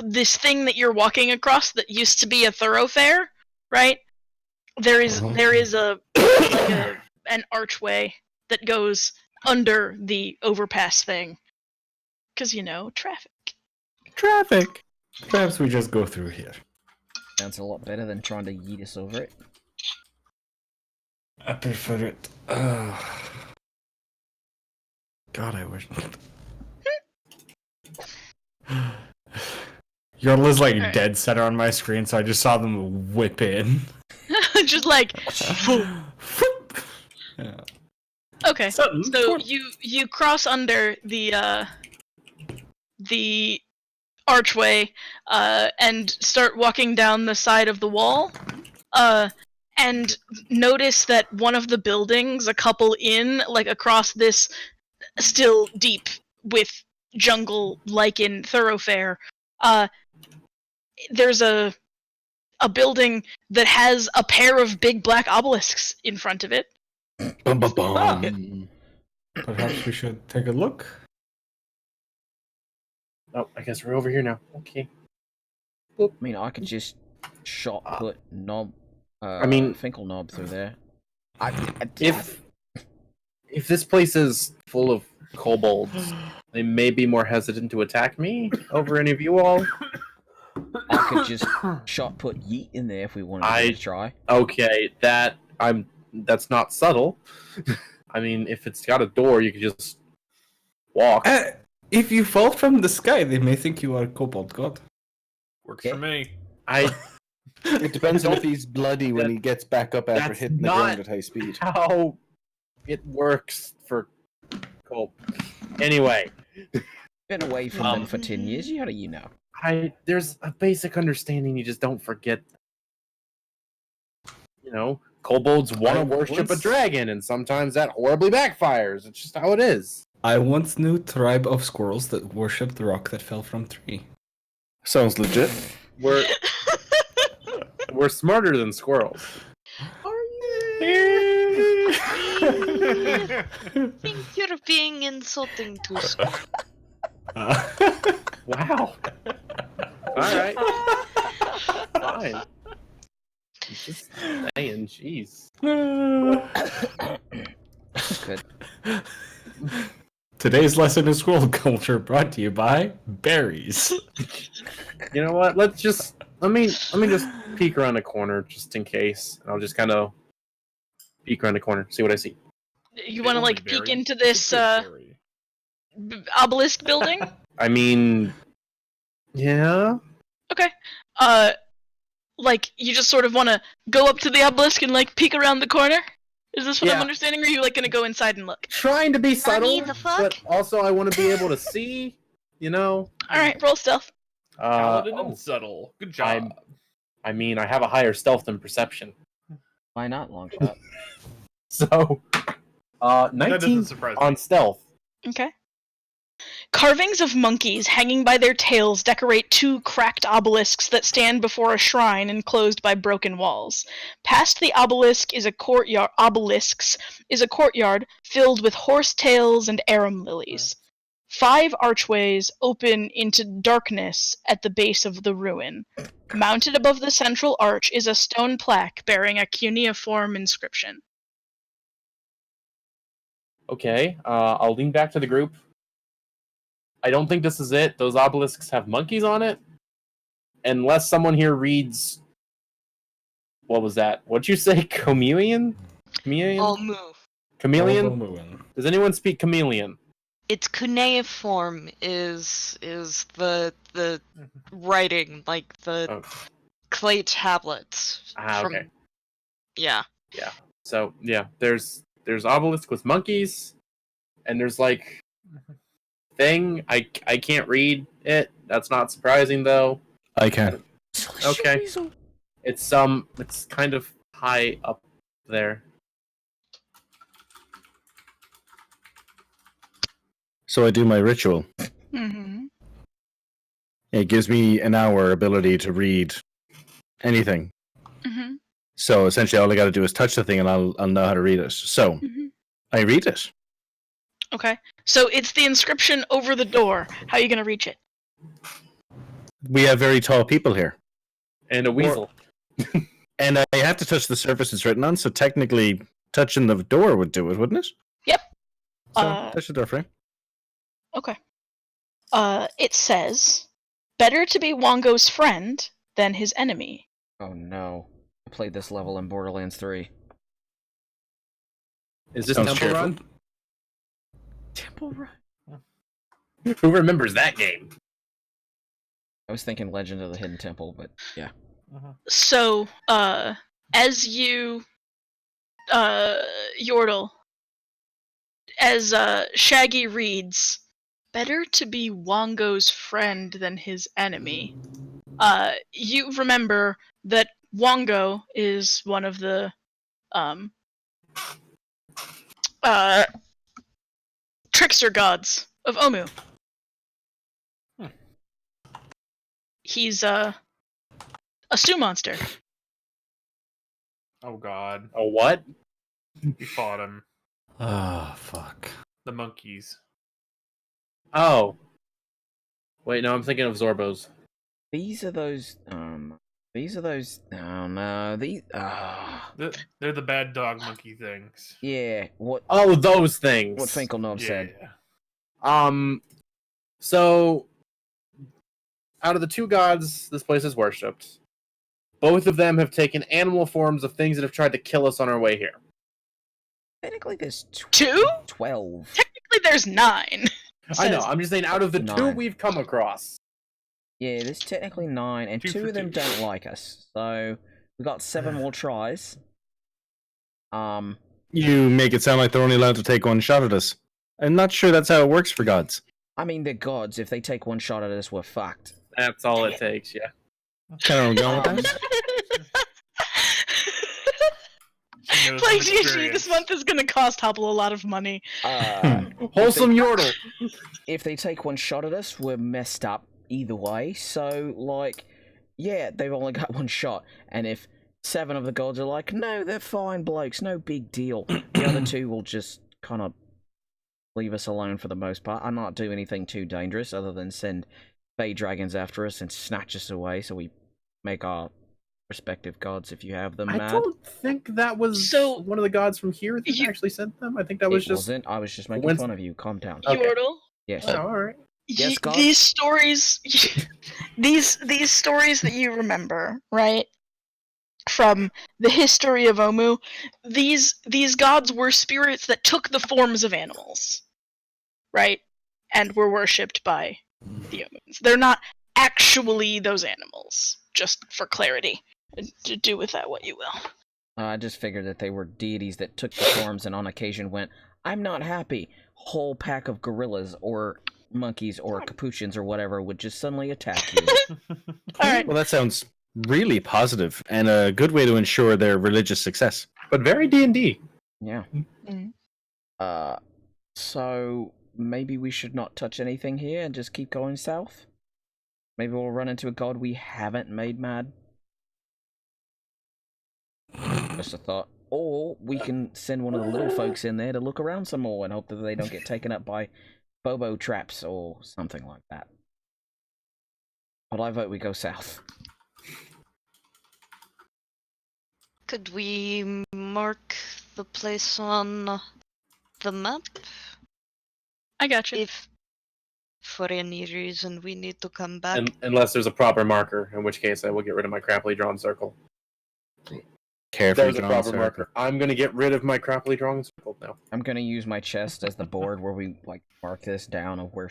this thing that you're walking across that used to be a thoroughfare, right? There is an archway that goes under the overpass thing, because traffic. Traffic. Perhaps we just go through here. Sounds a lot better than trying to yeet us over it. I prefer it. God, I wish. Your is like Alright. dead center on my screen, so I just saw them whip in. Just like, Yeah. okay. Something. So you cross under the archway and start walking down the side of the wall, and notice that one of the buildings, a couple in, like across this still deep with jungle lichen thoroughfare, there's a building that has a pair of big black obelisks in front of it. Bum, bum, bum. Perhaps we should take a look. Oh, I guess we're over here now. Okay. I mean, I could just shot put knob. I mean, Finkel knob through there. If this place is full of kobolds, they may be more hesitant to attack me over any of you all. I could just shot put yeet in there if we wanted to give it a try. Okay, that's not subtle. I mean, if it's got a door, you could just walk. If you fall from the sky, they may think you are kobold god. Works for me. It depends on if he's bloody when he gets back up after That's hitting the not ground at high speed. how it works for kobolds. Anyway, Been away from them for 10 years. How do you know? there's a basic understanding you just don't forget. You know, kobolds want to worship a dragon, and sometimes that horribly backfires. It's just how it is. I once knew a tribe of squirrels that worshipped the rock that fell from tree. Sounds legit. We're smarter than squirrels. I think you're being insulting to school. Wow. Alright. Fine. Just saying, jeez. Good. Today's lesson in squirrel culture brought to you by berries. You know what? Let me just peek around the corner just in case. I'll just kind of peek around the corner, see what I see. You want to like peek into this obelisk building? I mean, yeah. Okay. Like you just sort of want to go up to the obelisk and like peek around the corner? Is this what I'm understanding, or are you like gonna go inside and look? Trying to be subtle, the fuck? but also I want to be able to see. You know. All right, roll stealth. Paladin and subtle. Good job. I mean, I have a higher stealth than perception. Why not, long shot? So, 19 on stealth. Okay. Carvings of monkeys hanging by their tails decorate two cracked obelisks that stand before a shrine enclosed by broken walls. Past the obelisks is a courtyard filled with horse tails and arum lilies. 5 archways open into darkness at the base of the ruin. Mounted above the central arch is a stone plaque bearing a cuneiform inscription. Okay, I'll lean back to the group. I don't think this is it. Those obelisks have monkeys on it. Unless someone here reads... What was that? What'd you say? Chameleon? I'll move. Chameleon? Does anyone speak chameleon? Its cuneiform is the writing, like the clay tablets. Okay. Yeah. Yeah. So, yeah, there's obelisk with monkeys, and there's like... thing. I can't read it. That's not surprising though. I can. Okay. It's kind of high up there. So I do my ritual. Mm-hmm. It gives me an hour ability to read anything. Mm-hmm. So essentially all I gotta do is touch the thing and I'll know how to read it. So I read it. Okay. So it's the inscription over the door. How are you going to reach it? We have very tall people here. And a weasel. And I have to touch the surface it's written on, so technically touching the door would do it, wouldn't it? Yep. So touch the door frame. Okay. It says, better to be Wongo's friend than his enemy. Oh no. I played this level in Borderlands 3. Is this Sounds Temple cheerful. Run? Temple Run? Who remembers that game? I was thinking Legend of the Hidden Temple, but yeah. So, as you, Yordle, as Shaggy reads, better to be Wongo's friend than his enemy, you remember that Wongo is one of the, trickster gods of Omu. He's A stew monster. Oh god. Oh, what? We fought him. Oh, fuck. The monkeys. Oh. Wait, no, I'm thinking of Zorbos. These are those. Oh no, these. They're the bad dog monkey things. Yeah. What? Oh, those things. What Finkelknob Yeah. said. So, out of the two gods this place is worshipped, both of them have taken animal forms of things that have tried to kill us on our way here. Technically, there's 12. 12. Technically, there's 9. I know, I'm just saying, out of the two 9. we've come across. Yeah, there's technically 9, and 2 2 for of them 2. don't like us. So we got 7 more tries. You make it sound like they're only allowed to take one shot at us. I'm not sure that's how it works for gods. I mean, they're gods. If they take one shot at us, we're fucked. That's all it takes, yeah. Kind of going with that? She knows Playing from D&D experience. this month is gonna cost Hobble a lot of money. Wholesome Yordle! If they take one shot at us, we're messed up either way. So, like, yeah, they've only got one shot. And if 7 of the gods are like, no, they're fine blokes, no big deal, the other 2 will just kind of leave us alone for the most part and not do anything too dangerous other than send Fey dragons after us and snatch us away so we make our respective gods, if you have them, I mad. don't think that was So- one of the gods from here that You- actually sent them. I think that was It just... wasn't. I was just making When's- fun of you. Calm down. Okay. Yordle. Yes. Oh, alright. Yes, God? These stories, these stories that you remember, right, from the history of Omu, these gods were spirits that took the forms of animals, right, and were worshipped by the Omuns. They're not actually those animals, just for clarity. To do with that what you will. I just figured that they were deities that took the forms and on occasion went, I'm not happy. Whole pack of gorillas or monkeys or capuchins or whatever would just suddenly attack you. Alright. Well, that sounds really positive and a good way to ensure their religious success. But very D&D. Yeah. Mhm. So maybe we should not touch anything here and just keep going south? Maybe we'll run into a god we haven't made mad? Just a thought. Or we can send one of the little folks in there to look around some more and hope that they don't get taken up by Bobo traps or something like that. But I vote we go south. Could we mark the place on the map I got you. if for any reason we need to come back? Unless there's a proper marker, in which case I will get rid of my crappily drawn circle. Carefully There's a drawn proper circle. marker. I'm gonna get rid of my crappily drawn circle now. I'm gonna use my chest as the board where we like mark this down of where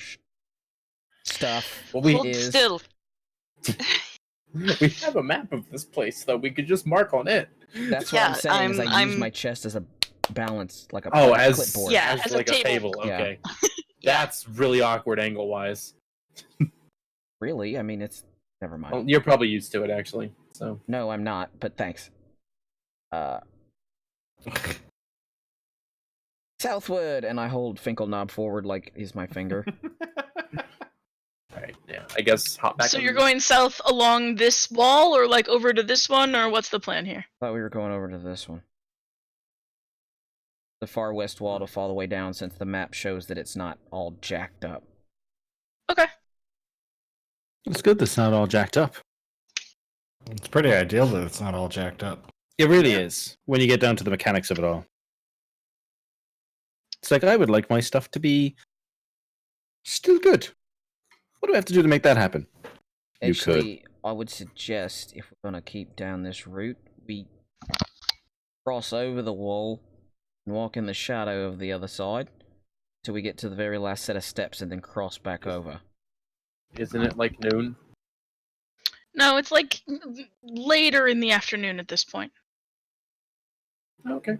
stuff Well, we Hold is. still. we have a map of this place, though. We could just mark on it. That's what Yeah, I'm saying. Is I use I'm- my chest as a balance, like a Oh, like a as clipboard. Yeah, as as a like a table. table. Yeah. Okay, Yeah. that's really awkward angle wise. Really? I mean, it's never mind. Well, you're probably used to it, actually. So No, I'm not. But thanks. Southward, and I hold Finkelknob forward like he's my finger. all right, yeah. I guess hop back. So on- you're going south along this wall, or like over to this one, or what's the plan here? Thought we were going over to this one. The far west wall to fall the way down, since the map shows that it's not all jacked up. Okay. It's good that's not all jacked up. It's pretty ideal that it's not all jacked up. It really is, when you get down to the mechanics of it all. It's like, I would like my stuff to be still good. What do I have to do to make that happen? You could. Actually, I would suggest, if we're gonna keep down this route, we cross over the wall and walk in the shadow of the other side till we get to the very last set of steps and then cross back over. Isn't it like noon? No, it's like later in the afternoon at this point. Okay.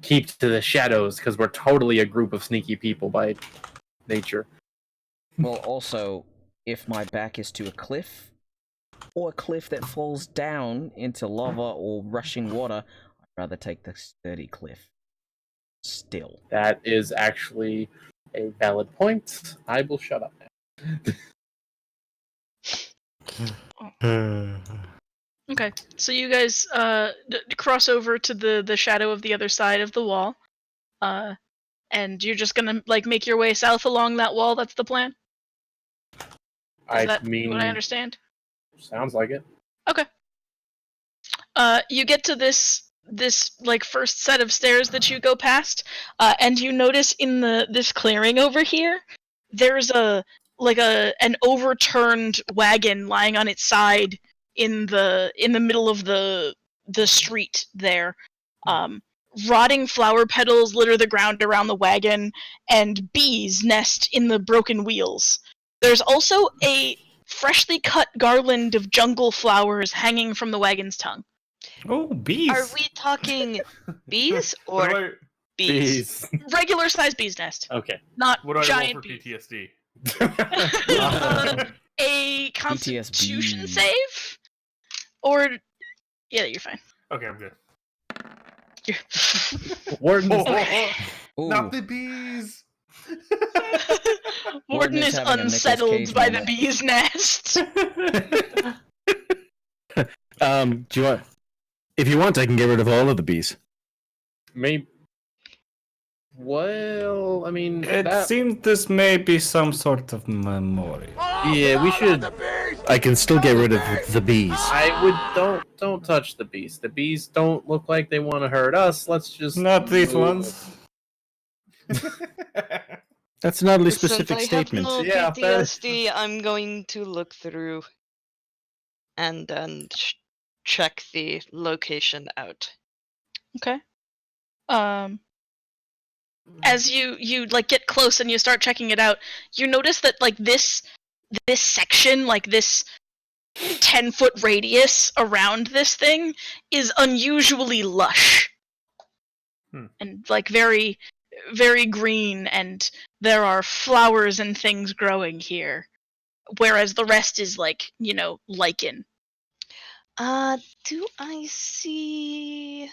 Keep to the shadows, because we're totally a group of sneaky people by nature. Well, also, if my back is to a cliff, or a cliff that falls down into lava or rushing water, I'd rather take the sturdy cliff. Still. That is actually a valid point. I will shut up now. Okay, so you guys cross over to the shadow of the other side of the wall, and you're just gonna like make your way south along that wall. That's the plan. Is that what I understand? Sounds like it. Okay. You get to this like first set of stairs that you go past, and you notice in this clearing over here, there's an overturned wagon lying on its side in the middle of the street there. Rotting flower petals litter the ground around the wagon, and bees nest in the broken wheels. There's also a freshly cut garland of jungle flowers hanging from the wagon's tongue. Oh, bees! Are we talking bees What do or bees? Regular sized bee's nest, Okay. not what do I roll giant for bees. PTSD? A Constitution PTSD. save, or yeah, you're fine. Okay, I'm good. Warden. Ooh. Not the bees. Warden is having a Nicolas unsettled Cage by the moment. bee's nest. Do you want? If you want, I can get rid of all of the bees. Maybe. Well, I mean, It that... seems this may be some sort of memorial. yeah, we should. I can still get rid of the bees. I would don't touch the bees. The bees don't look like they want to hurt us. Let's just Not these move. ones. That's an oddly Since specific I statement. have no Yeah, fair. PTSD, I'm going to look through and check the location out. Okay. As you like get close and you start checking it out, you notice that like this section, like this 10-foot radius around this thing, is unusually lush. And like very, very green, and there are flowers and things growing here, whereas the rest is like, lichen. Do I see...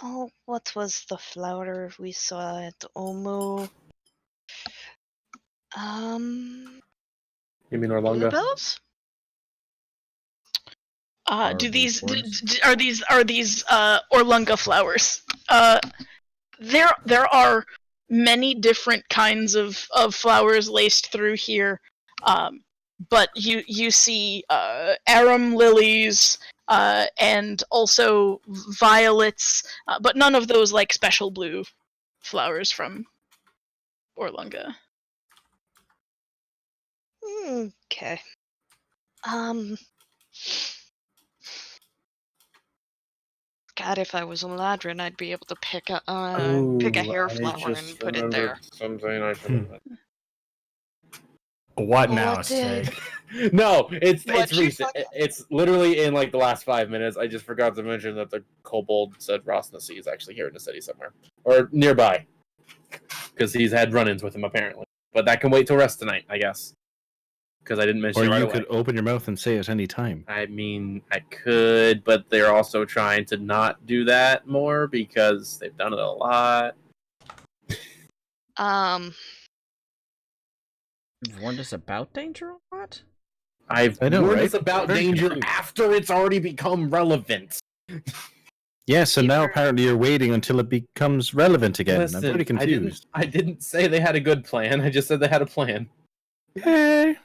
Oh, what was the flower we saw at Omo? You mean Orlanga? Bluebells? Do these Thorns? are these Orlunga flowers? There are many different kinds of flowers laced through here, but you see arum lilies, and also violets, but none of those like special blue flowers from Orlunga. Okay. God, if I was a ladrin, I'd be able to pick a hair flower and put it there. Something I should have. What now, What did- Stig? No, it's What you recent. It's literally in like the last 5 minutes. I just forgot to mention that the kobold said Ross in the Sea is actually here in the city somewhere or nearby, because he's had run-ins with him apparently. But that can wait till rest tonight, I guess, because I didn't mention Or it right you away. could open your mouth and say it any time. I mean, I could, but they're also trying to not do that more because they've done it a lot. You've warned us about danger a lot? I've I know, warned right? us about Very danger confused. after it's already become relevant. Yeah, so now Either- apparently you're waiting until it becomes relevant again. I'm pretty confused. I didn't say they had a good plan. I just said they had a plan. Hey.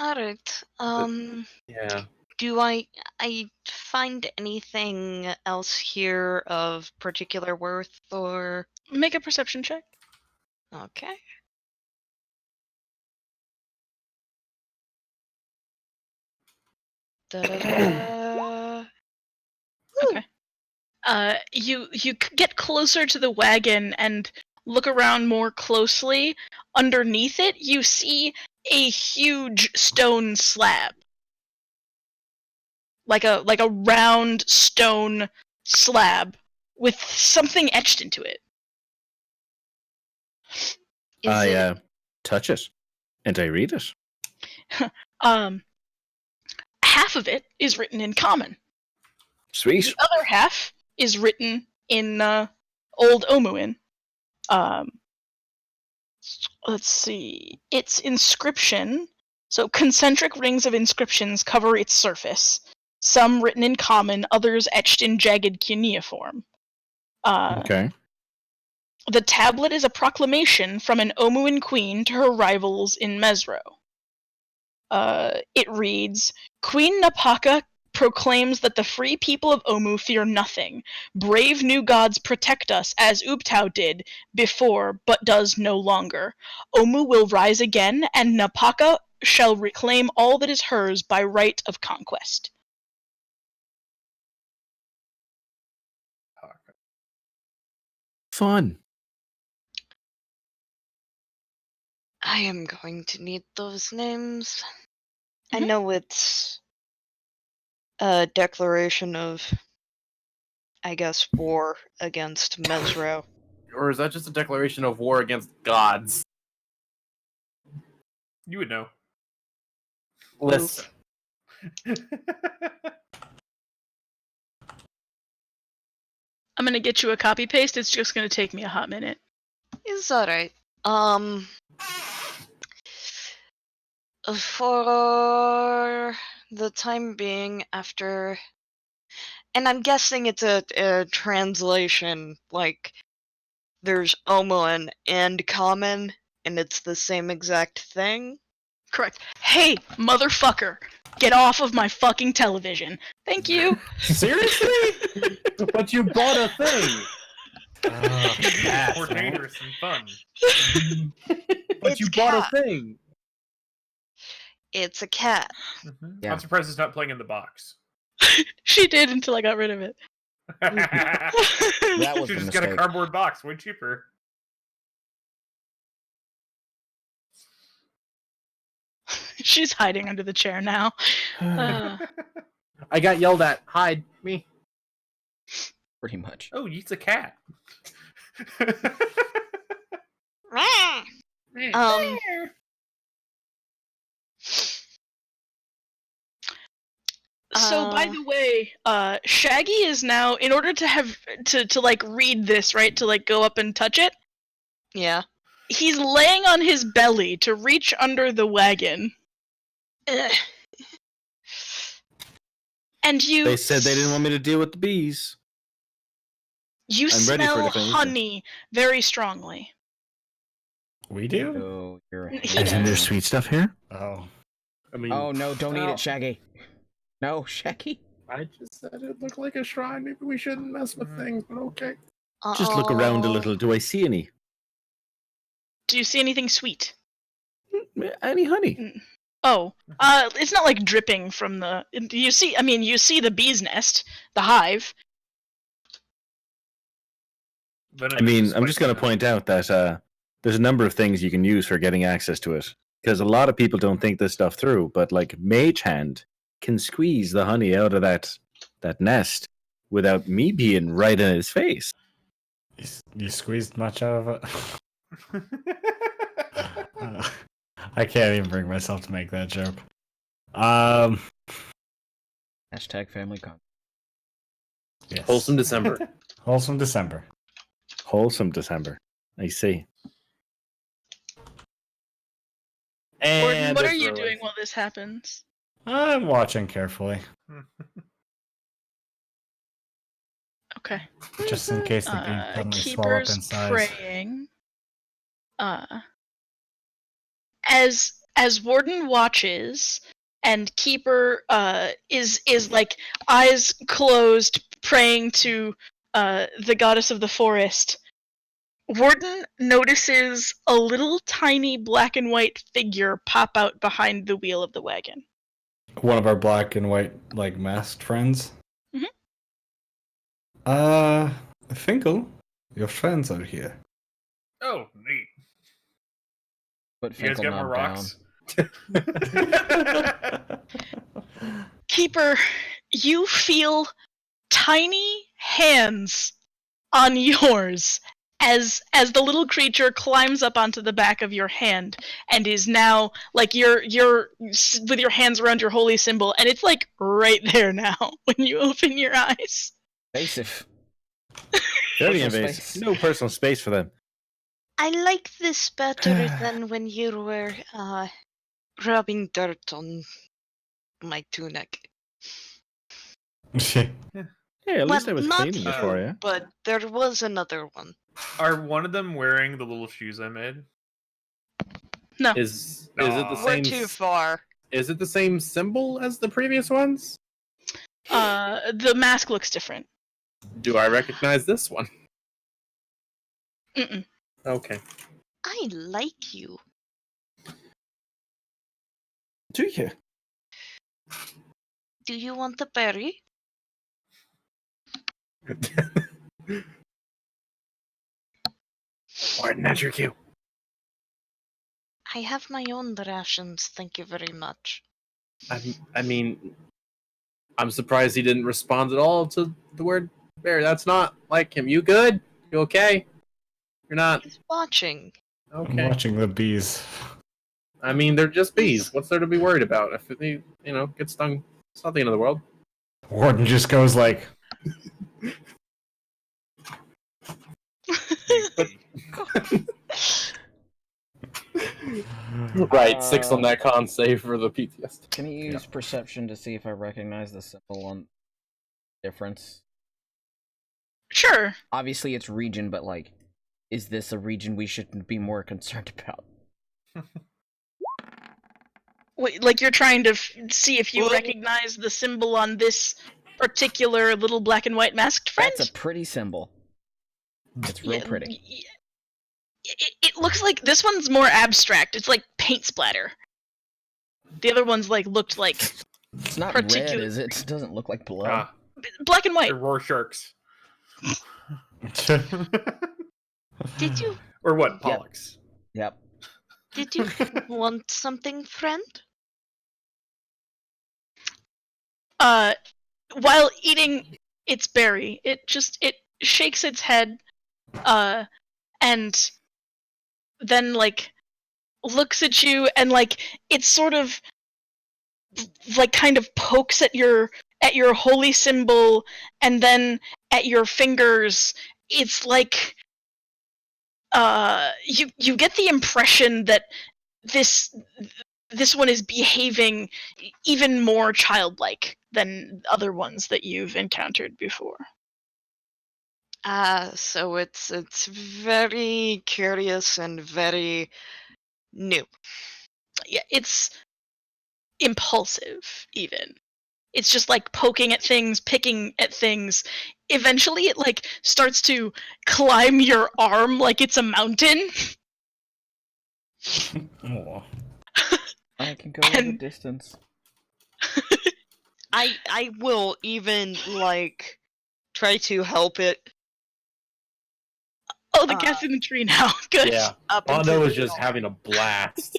Alright. Yeah. Do I find anything else here of particular worth or... Make a perception check. Okay. Da-da-da. Okay. You get closer to the wagon and look around more closely. Underneath it, you see a huge stone slab, like a round stone slab with something etched into it. Is it... touch it and I read it. Half of it is written in common. Sweet. The other half is written in Old Omuin. let's see, its inscription. So concentric rings of inscriptions cover its surface. Some written in common, others etched in jagged cuneiform. Okay. The tablet is a proclamation from an Omuan queen to her rivals in Mesro. It reads, Queen Napaka proclaims that the free people of Omu fear nothing. Brave new gods protect us, as Ubtao did before, but does no longer. Omu will rise again, and Napaka shall reclaim all that is hers by right of conquest. Fun. I am going to need those names. I Mhm. know it's a declaration of, I guess, war against Mesro. Or is that just a declaration of war against gods? You would know. Listen. I'm gonna get you a copy paste. It's just gonna take me a hot minute. It's alright. For the time being, after... And I'm guessing it's a translation, like, there's Omoan and Common, and it's the same exact thing? Correct. Hey, motherfucker! Get off of my fucking television. Thank you. Seriously? But you bought a thing. More dangerous and fun. But It's you bought cat. a thing. It's a cat. Yeah. I'm surprised it's not playing in the box. She did until I got rid of it. That was You the just got a mistake. cardboard box, way cheaper. She's hiding under the chair now. I got yelled at. Hide me. Pretty much. Oh, Yeet's a cat. So by the way, Shaggy is now, in order to have to like read this, right, to like go up and touch it, Yeah. he's laying on his belly to reach under the wagon. Ugh. And you They said they didn't want me to deal with the bees. you I'm ready for smell it if I need to. honey very strongly. We do? So you're Isn't there sweet stuff here? Oh. I mean, Oh no, don't eat Well- it, Shaggy. No, Shaggy. I just said it looked like a shrine. Maybe we shouldn't mess with things, but okay. Just look around a Uh-oh. little. Do I see any? Do you see anything sweet? Any honey? Oh, it's not like dripping from the. You see, I mean, you see the bee's nest, the hive. I mean, I'm just going to point out that there's a number of things you can use for getting access to it. Because a lot of people don't think this stuff through, but like Mage Hand can squeeze the honey out of that nest without me being right in his face. You squeezed much out of it? I can't even bring myself to make that joke. Hashtag family con. Yes. Wholesome December. Wholesome December. Wholesome December. I see. Gordon, And what this are you ruins. doing while this happens? I'm watching carefully, Okay. just in case the bee suddenly swell up in Keeper's size. praying. As Warden watches, and Keeper is like eyes closed, praying to the goddess of the forest. Warden notices a little tiny black and white figure pop out behind the wheel of the wagon. One of our black and white, like, masked friends. Mhm. Finkel, your friends are here. Oh, neat. But You guys Finkel got more knocked rocks? Keeper, you feel tiny hands on yours as the little creature climbs up onto the back of your hand and is now like you're with your hands around your holy symbol, and it's like right there now when you open your eyes. Invasive. Very Personal invasive. space. No personal space for them. I like this better than when you were rubbing dirt on my tunic. Hey, at least I was not cleaning you, it for you. but there was another one. Are one of them wearing the little shoes I made? No. Is it the Aw. We're same? too far. Is it the same symbol as the previous ones? The mask looks different. Do I recognize this one? Mm-mm. Okay. I like you. Do you? Do you want a berry? Why didn't answer your cue? I have my own rations, thank you very much. I mean, I'm surprised he didn't respond at all to the word bear. That's not like him. You good? You okay? You're not He's watching. I'm okay. watching the bees. I mean, they're just bees. What's there to be worried about? If they, get stung, it's not the end of the world. Warden just goes like, Right, 6 on that con save for the PTSD. Can you use perception to see if I recognize the symbol on difference? Sure. Obviously, it's region, but like, is this a region we should be more concerned about? Wait, like you're trying to see if you Well- recognize the symbol on this particular little black and white masked friend? That's a pretty symbol. It's real pretty. It looks like this one's more abstract. It's like paint splatter. The other one's looked like It's not red, particular- is it? It doesn't look like blood. Ah, black and white. they're Rorsharks. Did you Or what? Pollux. Yep. want something, friend? While eating its berry, it shakes its head, and then looks at you and it sort of kind of pokes at your holy symbol and then at your fingers. It's like you get the impression that this one is behaving even more childlike than other ones that you've encountered before. So it's very curious and very new. Yeah, it's impulsive even. It's just poking at things, picking at things. Eventually it starts to climb your arm like it's a mountain. oh. I can go the And- distance. I will even try to help it Oh, the cat's in the tree now. Good. Yeah. up into Mondo the is just dome. having a blast.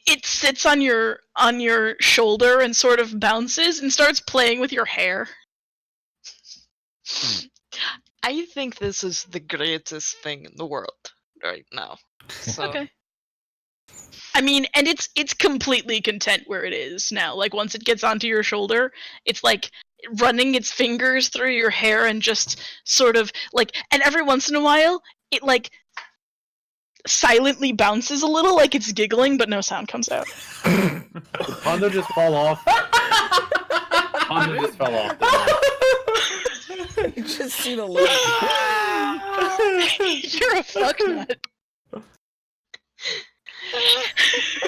It sits on your shoulder and sort of bounces and starts playing with your hair. I think this is the greatest thing in the world right now. So Okay. I mean, and it's completely content where it is now. Once it gets onto your shoulder, it's running its fingers through your hair and just sort of and every once in a while it silently bounces a little like it's giggling, but no sound comes out. Did Mondo just fall off? Mondo just fell off. You just see the look. You're a fucknut.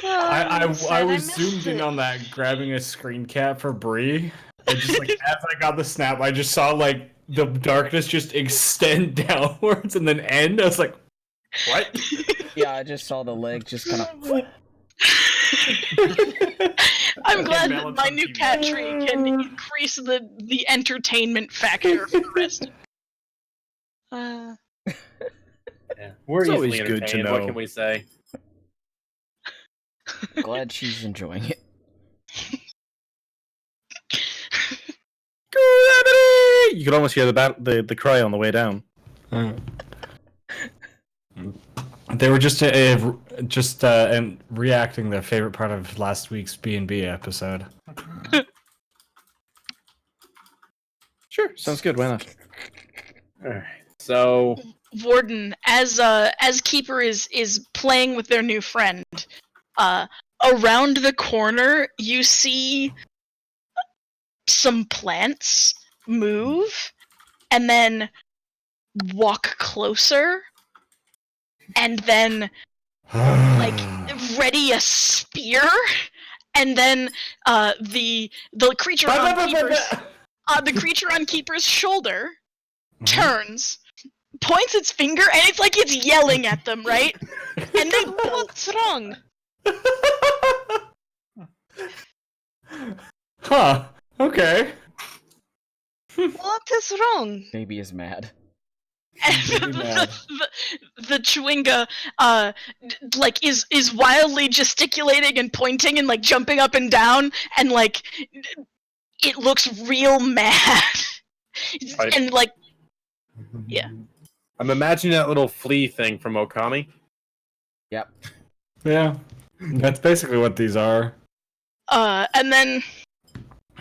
I sad was missed zoomed in it. on that, grabbing a screen cap for Bree. And just as I got the snap, I just saw the darkness just extend downwards and then end. I was like, What? Yeah, I just saw the leg just kind of. I'm Okay, glad Mel, that it's my on new TV. cat tree can increase the entertainment factor for the rest. Uh, Yeah. We're It's easily always good to entertained. What know. can we say? Glad she's enjoying it. You could almost hear the cry on the way down. they were just reacting their favorite part of last week's B&B episode. Sure, sounds good. Why not? Alright, so Warden, as Keeper is playing with their new friend, around the corner you see some plants move and then walk closer and then like ready a spear, and then the creature on Keeper's shoulder turns, points its finger, and it's like it's yelling at them, right? And they What's wrong? Huh. Okay. What is wrong? Baby is mad. the Chewinga like is wildly gesticulating and pointing and like jumping up and down, and like it looks real mad. Right. And like yeah. I'm imagining that little flea thing from Okami. Yep. Yeah. That's basically what these are. And then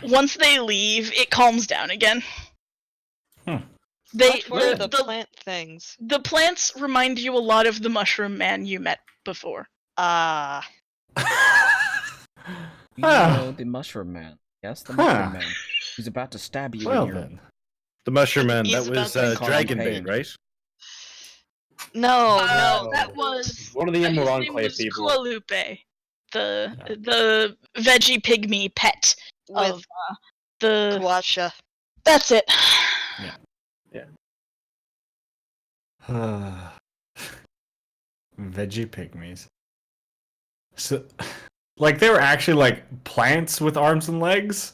once they leave, it calms down again. What were the plant things? The plants remind you a lot of the mushroom man you met before. Ah. You know the mushroom man. Yes, the mushroom man. He's about to stab you Well in your... then. The mushroom man, He's that was about to Dragon pain. Bait, right? No, That was One of the his Emerald name Enclave was people. Kualupe, the veggie pygmy pet with of the. Guasha. That's it. Veggie pygmies. So, like, they were actually like plants with arms and legs?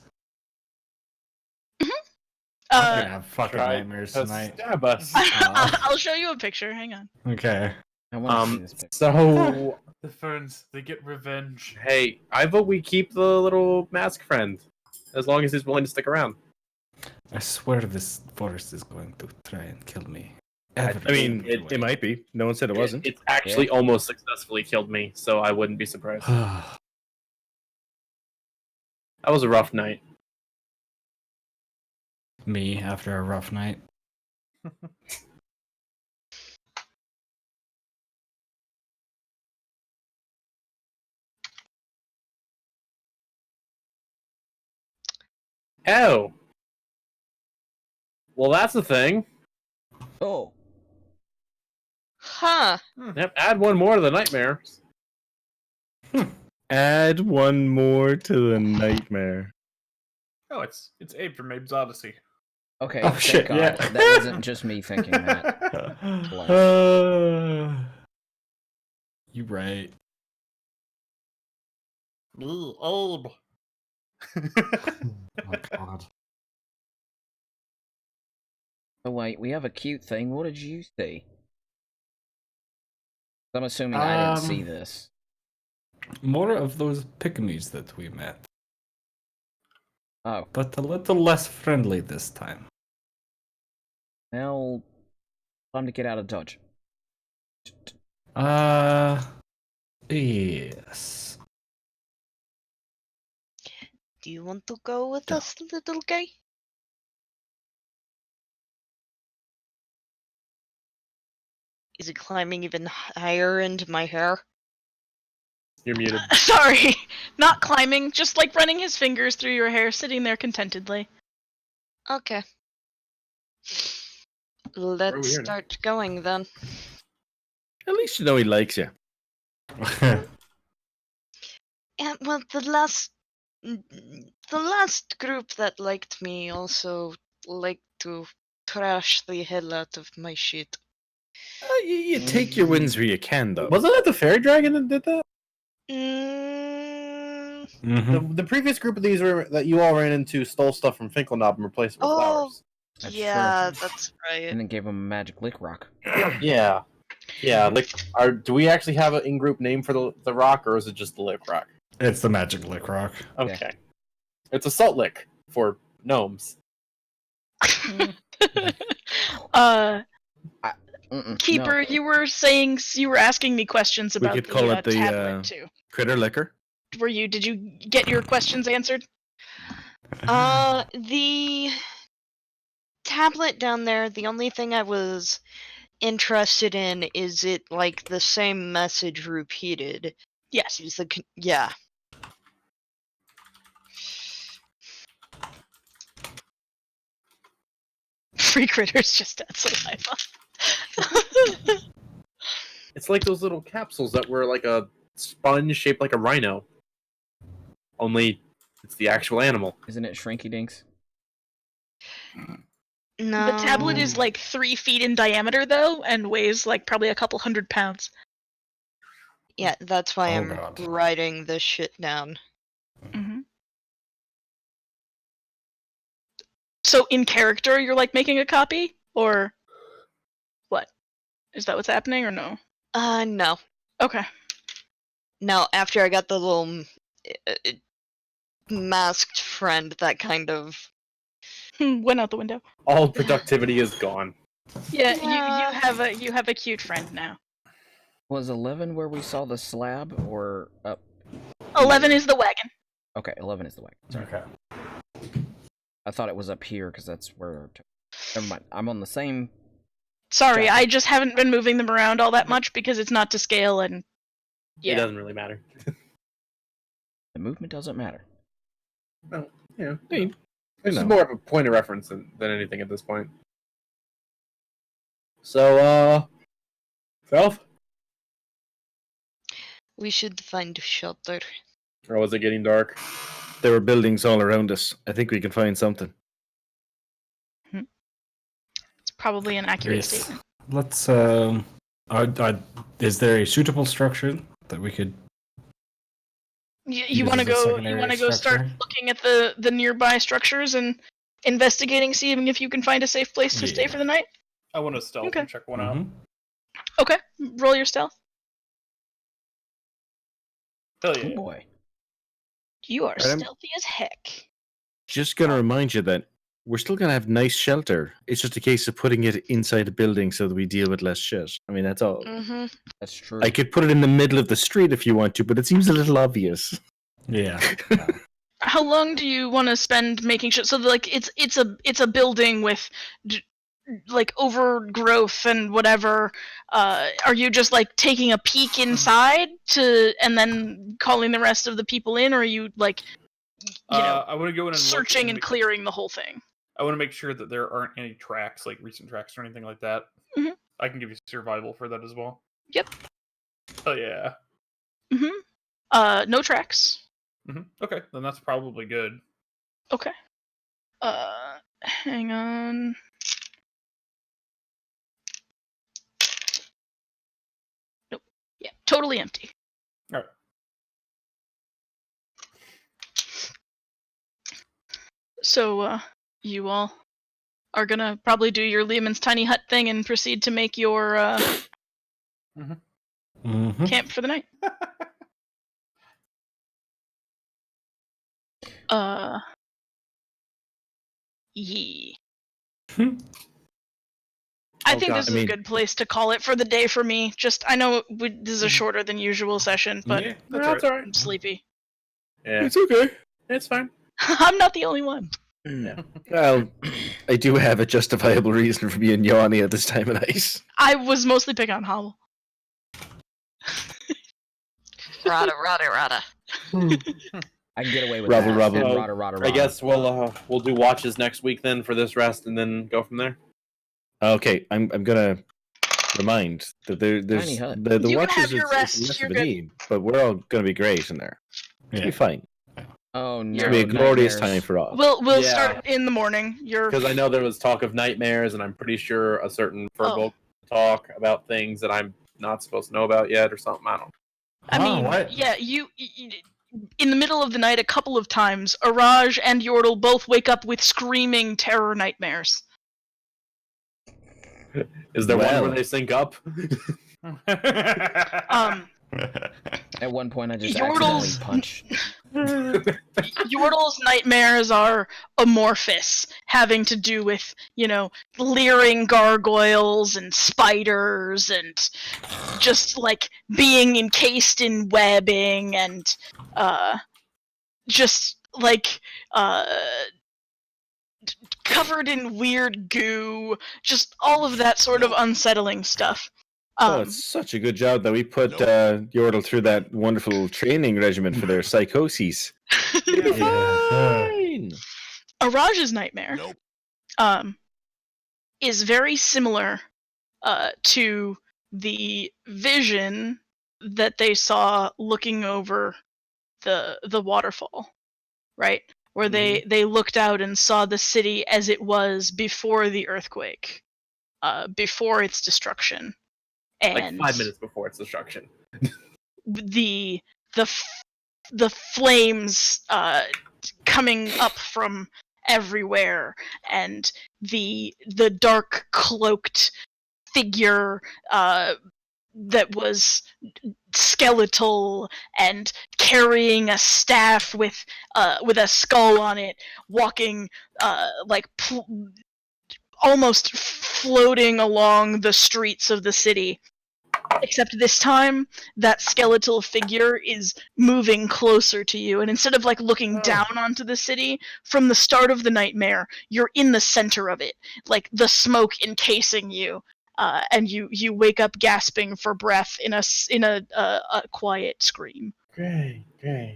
I'm gonna have fucking Try nightmares to tonight. stab us. I'll show you a picture. Hang on. Okay. I want to see this picture. So The ferns, they get revenge. hey, I vote we keep the little mask friend, as long as he's willing to stick around. I swear this forest is going to try and kill me. I I mean, Every it might be. No one said it wasn't. It's actually almost successfully killed me, so I wouldn't be surprised. That was a rough night. Me after a rough night. Oh. Well, that's the thing. Oh, Huh. Yep, add one more to the nightmares. Add one more to the nightmare. Oh, it's Abe from Abe's Odyssey. okay. Oh, thank shit, God. yeah. That wasn't just me thinking that. You right. Abe. Oh god. Oh wait, we have a cute thing. What did you see? I'm assuming I didn't see this. More of those pygmies that we met, Oh, but a little less friendly this time. now time to get out of Dodge. Yes. Do you want to go with us, little guy? Is he climbing even higher into my hair? You're muted. Sorry, not climbing, just like running his fingers through your hair, sitting there contentedly. Okay. we Let's here now? start going then. At least you know he likes you. Yeah, well, the last group that liked me also liked to trash the hell out of my shit. You take your wins where you can, though. Wasn't it the fairy dragon that did that? Mhm. The previous group of these that you all ran into stole stuff from Finkelknob and replaced it with Oh. flowers. That's Yeah, true. that's right. And then gave him a magic lick rock. Yeah. Yeah, like, do we actually have an in-group name for the rock, or is it just the lick rock? It's the magic lick rock. Okay. It's a salt lick for gnomes. Keeper, No. you were asking me questions We about could call it the, tablet too. Critter liquor. Did you get your questions answered? The tablet down there, the only thing I was interested in is it like the same message repeated. Yes. Is yeah. Free critters just add saliva. It's like those little capsules that were like a sponge shaped like a rhino. Only it's the actual animal. Isn't it Shrinky Dinks? No. The tablet is like 3 feet in diameter though, and weighs like probably a couple 100 pounds. Yeah, that's why Oh, I'm God. writing this shit down. Mm-hmm. So in character, you're like making a copy, or what? Is that what's happening, or no? No. Okay. No, after I got the little masked friend that kind of... Went out the window. All productivity is gone. Yeah, Yeah. you have a cute friend now. Was 11 where we saw the slab, or up? 11 is the wagon. Okay, 11 is the wagon. Sorry. Okay. I thought it was up here because that's where. Never mind. I'm on the same. Sorry, Gotcha. I just haven't been moving them around all that much because it's not to scale, and It yeah. doesn't really matter. The movement doesn't matter. Well, yeah. I It's just know. more of a point of reference than anything at this point. So, Self? We should find shelter. Or was it getting dark? There were buildings all around us. I think we can find something. It's probably an accurate Yes. statement. Let's. Is there a suitable structure that we could? You use want to as a go? You secondary want to go start structure? looking at the nearby structures and investigating, seeing if you can find a safe place to stay Yeah. for the night. I want to stealth Okay. and check one out. Mhm. Okay, roll your stealth. Hell Oh yeah. boy. You are I'm- stealthy as heck. Just gonna remind you that we're still gonna have nice shelter. It's just a case of putting it inside a building so that we deal with less shit. I mean, that's all. Mm-hmm. That's true. I could put it in the middle of the street if you want to, but it seems a little obvious. Yeah. How long do you want to spend making sure? So like it's a building with like overgrowth and whatever. Are you just like taking a peek inside and then calling the rest of the people in, or are you like I want to go in and searching look and clearing the whole thing? I want to make sure that there aren't any tracks, like recent tracks or anything like that. Mhm. I can give you survival for that as well. Yep. Oh yeah. No tracks. Okay, then that's probably good. Okay. Hang on. Nope. Yeah, totally empty. All right. So, you all are gonna probably do your Lehman's tiny hut thing and proceed to make your Mhm. camp for the night. Yee. I Oh, think God, this I is mean- a good place to call it for the day for me. Just, I know this is a shorter than usual session, but Yeah, That's that's all right. right. I'm sleepy. Yeah, It's okay. it's fine. I'm not the only one. Well, I do have a justifiable reason for being yawny at this time of night. I was mostly picking on Hobble. Rada. I can get away with Rubble, that. rubble. And So, rada, rada, I rada. guess we'll do watches next week then for this rest, and then go from there. Okay, I'm gonna remind that there's Tiny hut. the You can watches have your is rest, less you're of a good. need, but we're all gonna be great in there. It'll Yeah. be fine. Oh no. It'll be a glorious nightmares. time for all. We'll Yeah. start in the morning. You're Because I know there was talk of nightmares, and I'm pretty sure a certain Furbolg talk about things that I'm not supposed to know about yet, or something. I don't. I mean, what? yeah, you in the middle of the night a couple of times, Araj and Yordle both wake up with screaming terror nightmares. Is there Well. one where they sync up? At one point, I just Yordle's- accidentally punched. Yordle's nightmares are amorphous, having to do with, leering gargoyles and spiders and just like being encased in webbing and just like covered in weird goo, just all of that sort of unsettling stuff. Oh, it's such a good job that we put Yordle through that wonderful training regimen for their psychoses. Fine. Araj's nightmare is very similar to the vision that they saw looking over the waterfall, right? Where they looked out and saw the city as it was before the earthquake, before its destruction. And Like 5 minutes before its destruction. the flames coming up from everywhere, and the dark cloaked figure that was skeletal and carrying a staff with a skull on it, walking almost floating along the streets of the city. Except this time, that skeletal figure is moving closer to you, and instead of looking down onto the city, from the start of the nightmare, you're in the center of it, like the smoke encasing you, and you wake up gasping for breath in a quiet scream. Great.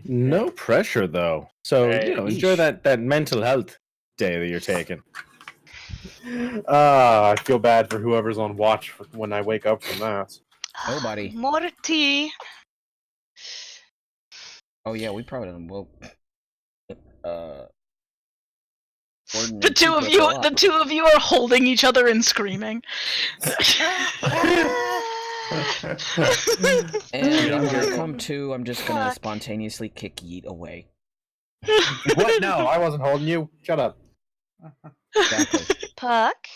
No pressure though. So Hey. enjoy that mental health day that you're taking. I feel bad for whoever's on watch when I wake up from that. Nobody. More tea. Oh yeah, we probably done woke. The two of you are holding each other and screaming. And I'm gonna come to. I'm just gonna spontaneously kick Yeet away. What? No, I wasn't holding you. Shut up. Exactly. Puck,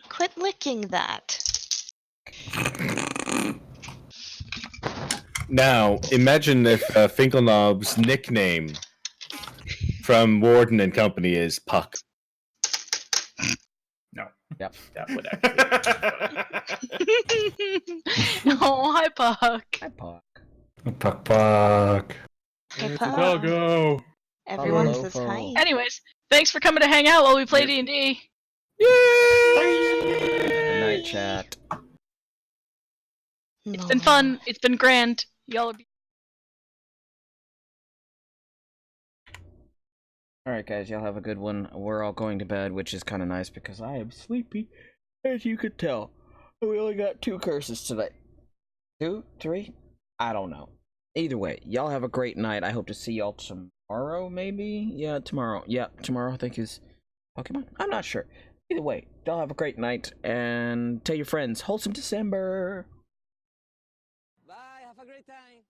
quit licking that. Now, imagine if Finkelknob's nickname from Warden and Company is Puck. No. Yep. That would actually. Oh, hi, Puck. Hi, Puck. Puck. Hey, It's a Puck. doggo. Everyone Hello, says Fo. hi. Anyways, thanks for coming to hang out while we play D&D. Good night, chat. It's been fun. It's been grand. Y'all are. Alright, guys, y'all have a good one. We're all going to bed, which is kind of nice because I am sleepy, as you could tell. We only got 2 curses today. 2? 3? I don't know. Either way, y'all have a great night. I hope to see y'all tomorrow, maybe? Yeah, tomorrow. Yeah, tomorrow I think is Pokemon? I'm not sure. Either way, y'all have a great night, and tell your friends, wholesome December! Bye, have a great time.